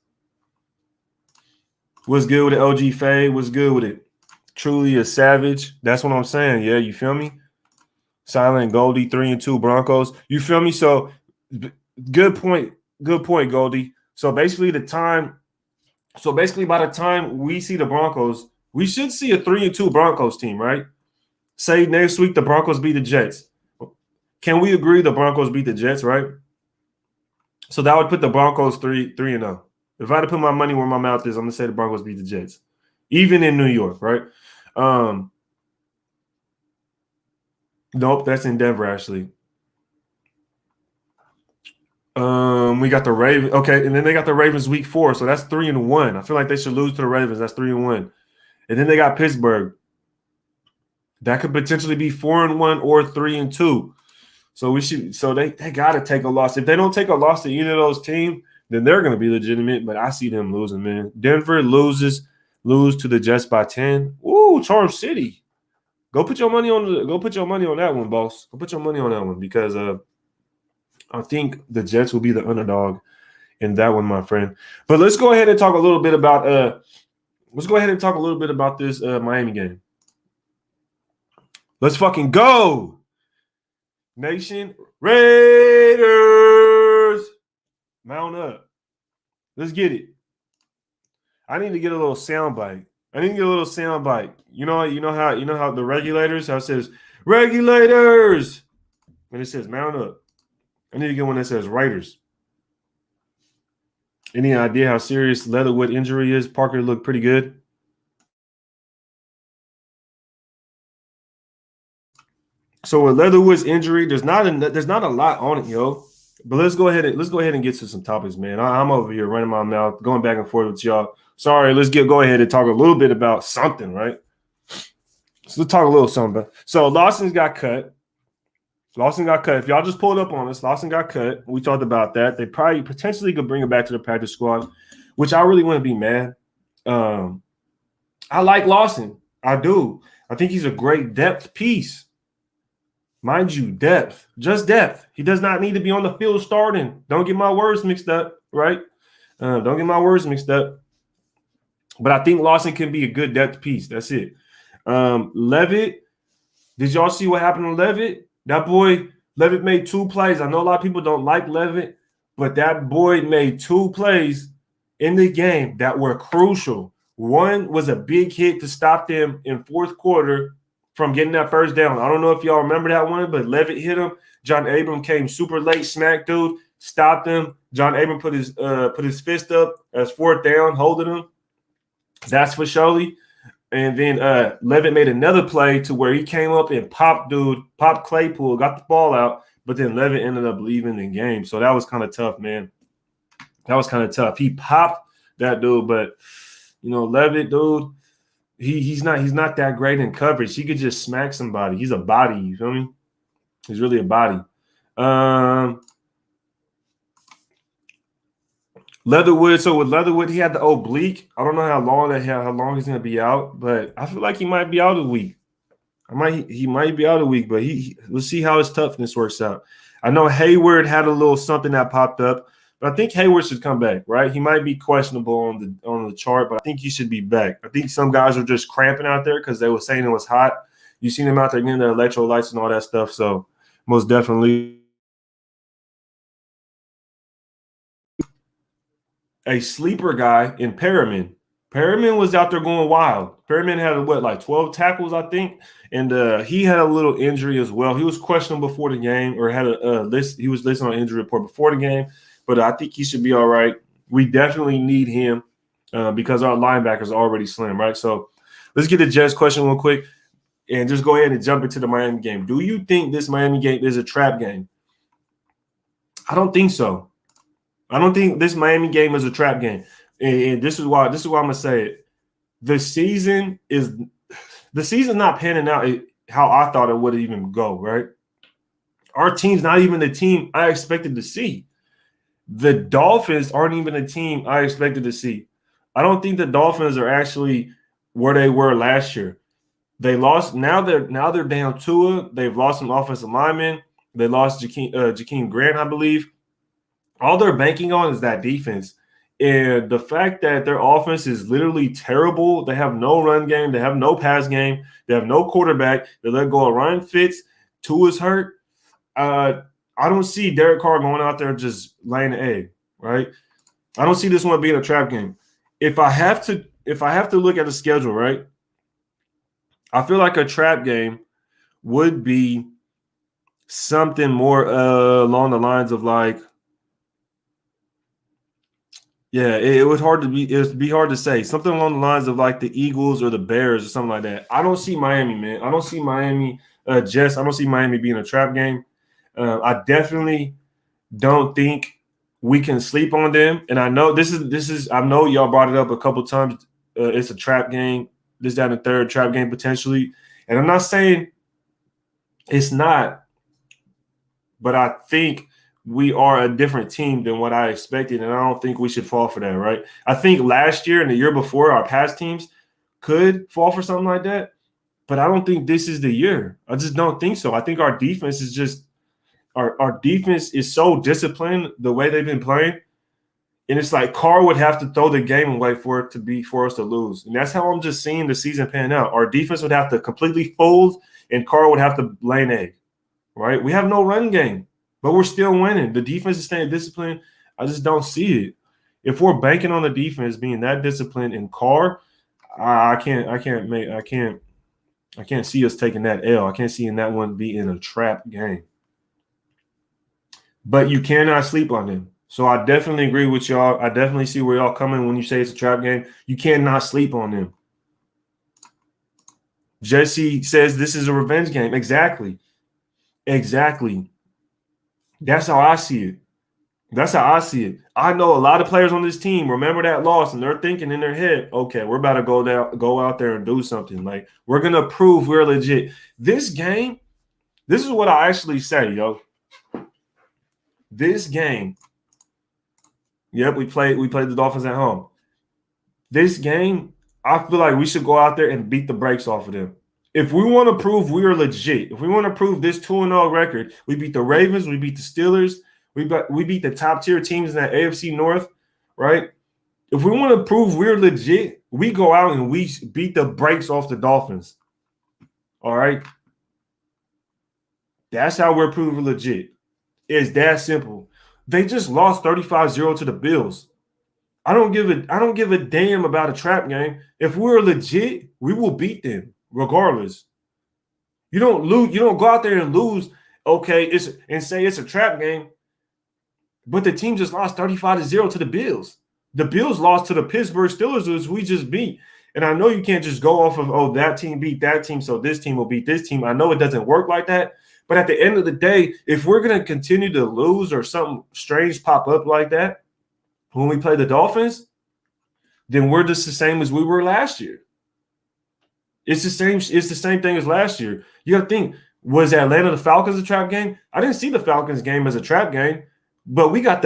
What's good with it, LG Fade? What's good with it? Truly a savage. That's what I'm saying. Yeah, you feel me? Silent Goldie, 3-2 Broncos. You feel me? So good point. Good point, Goldie. So basically by the time we see the Broncos, we should see a 3-2 Broncos team, right? Say next week the Broncos beat the Jets. Can we agree the Broncos beat the Jets, right? So that would put the Broncos 3-0. If I had to put my money where my mouth is, I'm gonna say the Broncos beat the Jets, even in New York, right? Nope, that's in Denver actually. We got the Ravens. Okay, and then they got the Ravens week 4, so that's 3-1. I feel like they should lose to the Ravens. That's 3-1. And then they got Pittsburgh. That could potentially be 4-1 or 3-2. So they gotta take a loss. If they don't take a loss to either of those teams, then they're gonna be legitimate. But I see them losing, man. Denver lose to the Jets by 10. Ooh, Charm City. Go put your money on that one, boss. Go put your money on that one because I think the Jets will be the underdog in that one, my friend. But let's go ahead and talk a little bit about this Miami game. Let's fucking go, Nation. Raiders, mount up. Let's get it. I need to get a little sound bite. You know how the regulators, how it says regulators, and it says mount up. I need to get one that says Raiders. Any idea how serious Leatherwood injury is? Parker looked pretty good. So with Leatherwood's injury, there's not a lot on it, yo. But let's go ahead and get to some topics, man. I'm over here running my mouth, going back and forth with y'all. Sorry, go ahead and talk a little bit about something, right? So let's talk a little something. So Lawson got cut. If y'all just pulled up on us, Lawson got cut. We talked about that. They probably potentially could bring him back to the practice squad, which I really wouldn't be mad. I like Lawson. I do. I think he's a great depth piece. Mind you, depth. Just depth. He does not need to be on the field starting. Don't get my words mixed up, right? Don't get my words mixed up. But I think Lawson can be a good depth piece. That's it. Levitt, did y'all see what happened to Levitt? That boy, Levitt made 2 plays. I know a lot of people don't like Levitt, but that boy made 2 plays in the game that were crucial. One was a big hit to stop them in 4th quarter from getting that first down. I don't know if y'all remember that one, but Levitt hit him. John Abram came super late, smacked dude, stopped him. John Abram put his fist up as 4th down, holding him. That's for surely. And then Levitt made another play to where he came up and popped Claypool, got the ball out, but then Levitt ended up leaving the game. So that was kind of tough, man. That was kind of tough. He popped that dude, but Levitt, dude, he's not that great in coverage. He could just smack somebody. He's a body, you feel me? He's really a body. Leatherwood. So with Leatherwood, he had the oblique. I don't know how long he's going to be out, but I feel like he might be out a week. He might be out a week, but we'll see how his toughness works out. I know Hayward had a little something that popped up, But I think Hayward should come back, right? He might be questionable on the chart, but I think he should be back. I think some guys are just cramping out there because they were saying it was hot. You seen them out there getting their electrolytes and all that stuff. So most definitely a sleeper guy in Perriman. Perriman was out there going wild. Perriman had like 12 tackles, I think, and he had a little injury as well. He was questionable before the game, or had a list. He was listed on injury report before the game, but I think he should be all right. We definitely need him because our linebackers are already slim, right? So let's get the Jets question real quick and just go ahead and jump into the Miami game. Do you think this Miami game is a trap game? I don't think so. I don't think this Miami game is a trap game. And this is why I'm gonna say it. The season's not panning out how I thought it would even go, right? Our team's not even the team I expected to see. The Dolphins aren't even a team I expected to see. I don't think the Dolphins are actually where they were last year. They lost. Now they're down Tua. They've lost some offensive linemen. They lost Jakeem Grant, I believe. All they're banking on is that defense. And the fact that their offense is literally terrible, they have no run game, they have no pass game, they have no quarterback, they let go of Ryan Fitz, Tua's hurt. I don't see Derek Carr going out there just laying an egg, right? I don't see this one being a trap game. If I have to look at the schedule, right, I feel like a trap game would be something more along the lines of like, yeah, it would be hard to say. Something along the lines of like the Eagles or the Bears or something like that. I don't see Miami, man. I don't see Miami Jets. I don't see Miami being a trap game. I definitely don't think we can sleep on them. And I know this is I know y'all brought it up a couple times. It's a trap game. This, that, and the third trap game potentially. And I'm not saying it's not, but I think we are a different team than what I expected, and I don't think we should fall for that, right? I think last year and the year before, our past teams could fall for something like that, but I don't think this is the year. I just don't think so. I think our defense is just our defense is so disciplined the way they've been playing, and it's like Carr would have to throw the game away for us to lose, and that's how I'm just seeing the season pan out. Our defense would have to completely fold, and Carr would have to lay an egg, right? We have no run game. But we're still winning. The defense is staying disciplined. I just don't see it. If we're banking on the defense being that disciplined in Carr, I can't see us taking that L. I can't see that one being a trap game. But you cannot sleep on them. So I definitely agree with y'all. I definitely see where y'all coming when you say it's a trap game. You cannot sleep on them. Jesse says this is a revenge game. Exactly. That's how I see it. I know a lot of players on this team remember that loss, and they're thinking in their head, okay, we're about to go out there and do something. Like, we're going to prove we're legit. This game, this is what I actually say, yo. This game, yep, we played the Dolphins at home. This game, I feel like we should go out there and beat the brakes off of them. If we want to prove we are legit, if we want to prove this 2-0 record, we beat the Ravens, we beat the Steelers, we beat the top-tier teams in that AFC North, right? If we want to prove we're legit, we go out and we beat the brakes off the Dolphins, all right? That's how we're proving legit. It's that simple. They just lost 35-0 to the Bills. I don't give a damn about a trap game. If we're legit, we will beat them. Regardless, you don't lose. You don't go out there and lose. Okay, say it's a trap game, but the team just lost 35-0 to the Bills. The Bills lost to the Pittsburgh Steelers, which we just beat. And I know you can't just go off of that team beat that team, so this team will beat this team. I know it doesn't work like that, but at the end of the day, if we're gonna continue to lose or something strange pop up like that when we play the Dolphins, then we're just the same as we were last year. It's the same thing as last year. You got to think, was Atlanta the Falcons a trap game? I didn't see the Falcons game as a trap game, but let's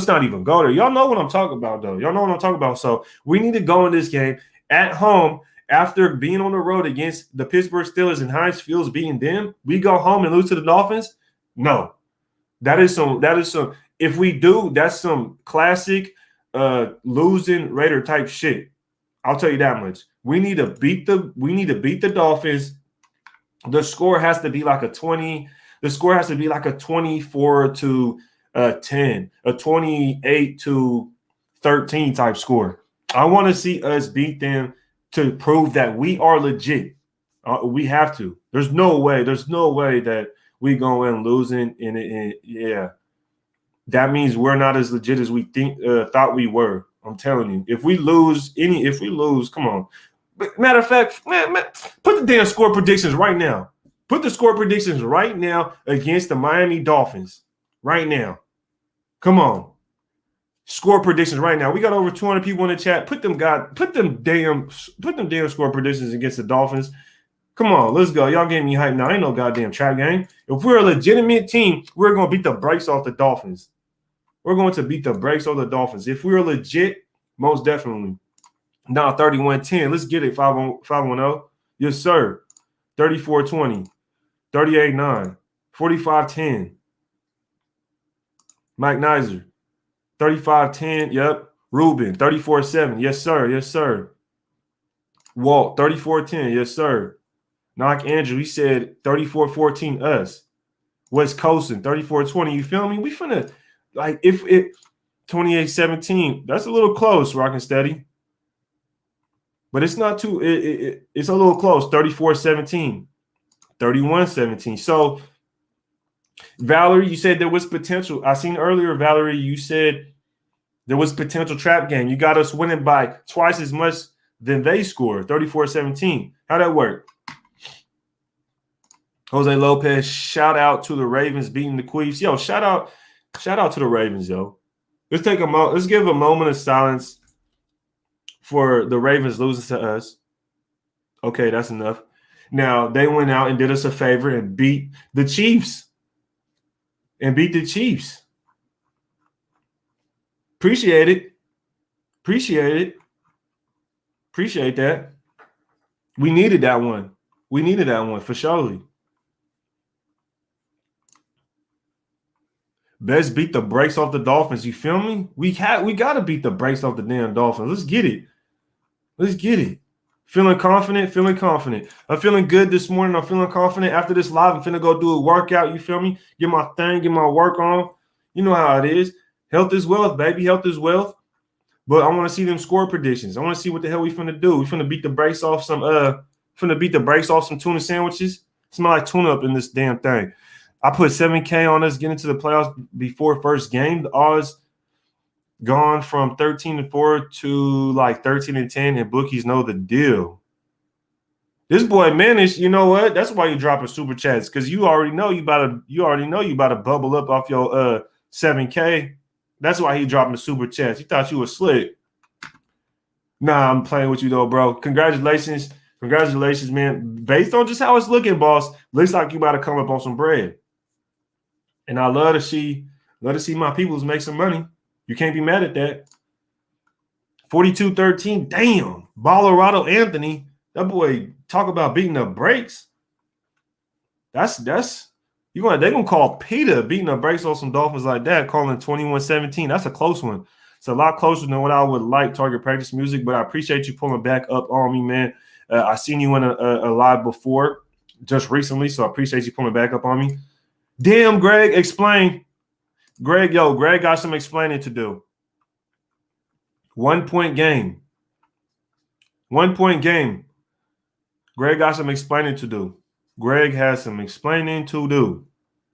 not even go there. Y'all know what I'm talking about, though. Y'all know what I'm talking about. So we need to go in this game at home after being on the road against the Pittsburgh Steelers and Heinz Fields beating them. We go home and lose to the Dolphins? No. That is some if we do, that's some classic losing Raider type shit. I'll tell you that much. We need to beat the Dolphins. The score has to be like a 20. The score has to be like a 24 to 10, a 28 to 13 type score. I want to see us beat them to prove that we are legit. We have to. There's no way that we go in losing. And yeah, that means we're not as legit as we thought we were. I'm telling you. If we lose, come on. Matter of fact, man, put the damn score predictions right now. Put the score predictions right now against the Miami Dolphins. Right now. Come on. Score predictions right now. We got over 200 people in the chat. Put them damn score predictions against the Dolphins. Come on, let's go. Y'all getting me hyped now. Ain't no goddamn trap game. If we're a legitimate team, we're going to beat the brakes off the Dolphins. We're going to beat the brakes off the Dolphins. If we're legit, most definitely. Now 31-10. Let's get it. 510. Yes, sir. 34-20. 38-9. 45-10. Mike Nizer. 35-10. Yep. Ruben. 34-7. Yes, sir. Yes, sir. Walt. 34-10. Yes, sir. Knock Andrew. He said 34-14 us. West Coastin. 34-20. You feel me? We finna, like, if it 28-17. That's a little close, Rockin' Steady. But it's not too, it's a little close. 34-17. 31-17. So, Valerie, you said there was potential. I seen earlier, Valerie, you said there was potential trap game. You got us winning by twice as much than they scored, 34-17. How'd that work? Jose Lopez, shout out to the Ravens beating the Queefs. Yo, shout out to the Ravens, yo. Let's give a moment of silence for the Ravens losing to us. Okay, that's enough. Now, they went out and did us a favor and beat the Chiefs. Appreciate it. Appreciate that. We needed that one. For surely. Best beat the brakes off the Dolphins. You feel me? We got to beat the brakes off the damn Dolphins. Let's get it. Feeling confident. I'm feeling good this morning. I'm feeling confident. After this live, I'm finna go do a workout. You feel me? Get my thing, get my work on. You know how it is. Health is wealth, baby. Health is wealth. But I want to see them score predictions. I want to see what the hell we finna do. We finna beat the brakes off some tuna sandwiches. Smell like tuna up in this damn thing. I put 7K on us getting to the playoffs before first game. The odds gone from 13-4 to like 13-10, and bookies know the deal. This boy Manish, you know what? That's why you dropping super chats, because you already know you about to bubble up off your 7K. That's why he dropping the super chats. He thought you were slick. Nah, I'm playing with you though, bro. Congratulations, man. Based on just how it's looking, boss, looks like you about to come up on some bread. And I love to see my peoples make some money. You can't be mad at that. 42-13. Damn. Colorado Anthony. That boy talk about beating the brakes. They're gonna call Peter beating the brakes on some Dolphins like that, calling 21-17. That's a close one. It's a lot closer than what I would like, Target Practice Music, but I appreciate you pulling back up on me, man. I seen you in a live before just recently, so I appreciate you pulling back up on me. Damn, Greg, explain. Greg got some explaining to do. 1 point game. Greg got some explaining to do. Greg has some explaining to do.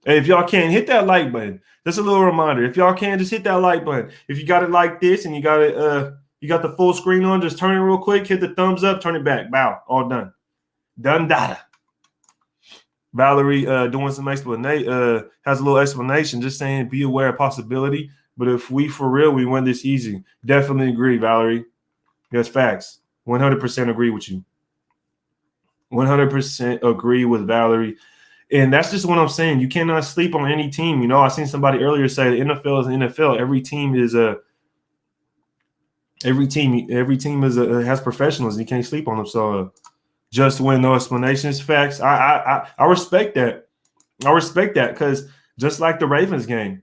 Hey, if y'all can, hit that like button. That's a little reminder. If y'all can, just hit that like button. If you got it like this and you got the full screen on, just turn it real quick, hit the thumbs up, turn it back. Bow. All done. Done data. Valerie doing some explanation, has a little explanation, just saying be aware of possibility. But if we for real, we win this easy. Definitely agree, Valerie. That's facts. 100% agree with you. 100% agree with Valerie. And that's just what I'm saying. You cannot sleep on any team. You know, I seen somebody earlier say the NFL is the NFL. Every team has professionals. You can't sleep on them. So just when no explanations, facts. I respect that. I respect that because just like the Ravens game,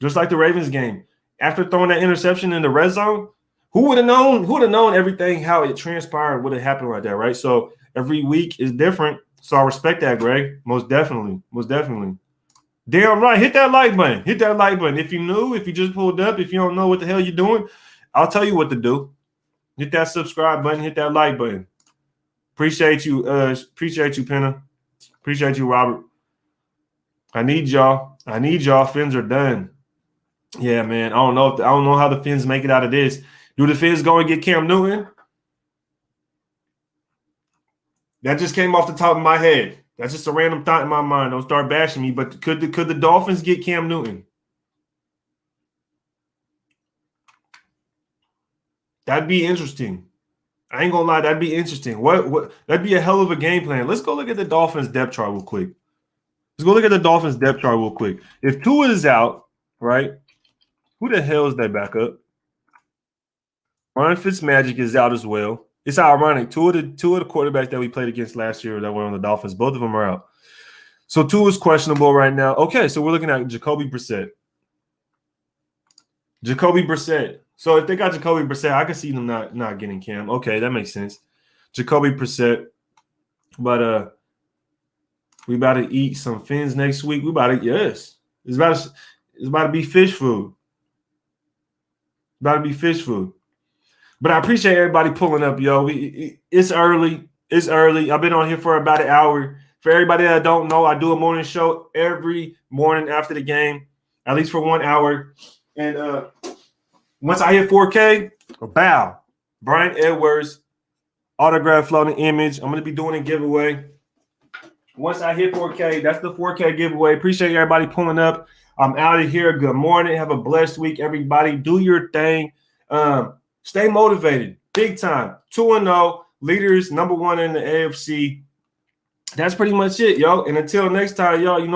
Just like the Ravens game. After throwing that interception in the red zone, who would have known? Who would have known everything, how it transpired would have happened like that, right? So every week is different. So I respect that, Greg. Most definitely. Most definitely. Damn right. Hit that like button. Hit that like button. If you new, if you just pulled up, if you don't know what the hell you're doing, I'll tell you what to do. Hit that subscribe button. Hit that like button. Appreciate you. Appreciate you, Penna. Appreciate you, Robert. I need y'all. I need y'all. Fins are done. Yeah, man. I don't know how the Fins make it out of this. Do the Fins go and get Cam Newton? That just came off the top of my head. That's just a random thought in my mind. Don't start bashing me. But could the Dolphins get Cam Newton? That'd be interesting. I ain't gonna lie, that'd be interesting. What that'd be a hell of a game plan. Let's go look at the Dolphins depth chart real quick. Let's go look at the Dolphins depth chart real quick. If Tua is out, right? Who the hell is that backup? Ryan Fitzmagic is out as well. It's ironic. Two of the quarterbacks that we played against last year that were on the Dolphins, both of them are out. So Tua is questionable right now. Okay, so we're looking at Jacoby Brissett. Jacoby Brissett. So if they got Jacoby Brissett, I can see them not getting Cam. Okay, that makes sense. Jacoby Brissett. But we about to eat some Fins next week. We about to, yes. It's about to be fish food. About to be fish food. But I appreciate everybody pulling up, yo. It's early. It's early. I've been on here for about an hour. For everybody that don't know, I do a morning show every morning after the game, at least for 1 hour. And once I hit 4K, bow. Brian Edwards, autograph floating image. I'm going to be doing a giveaway. Once I hit 4K, that's the 4K giveaway. Appreciate everybody pulling up. I'm out of here. Good morning. Have a blessed week, everybody. Do your thing. Stay motivated. Big time. 2-0. Leaders, #1 in the AFC. That's pretty much it, yo. And until next time, y'all, you know.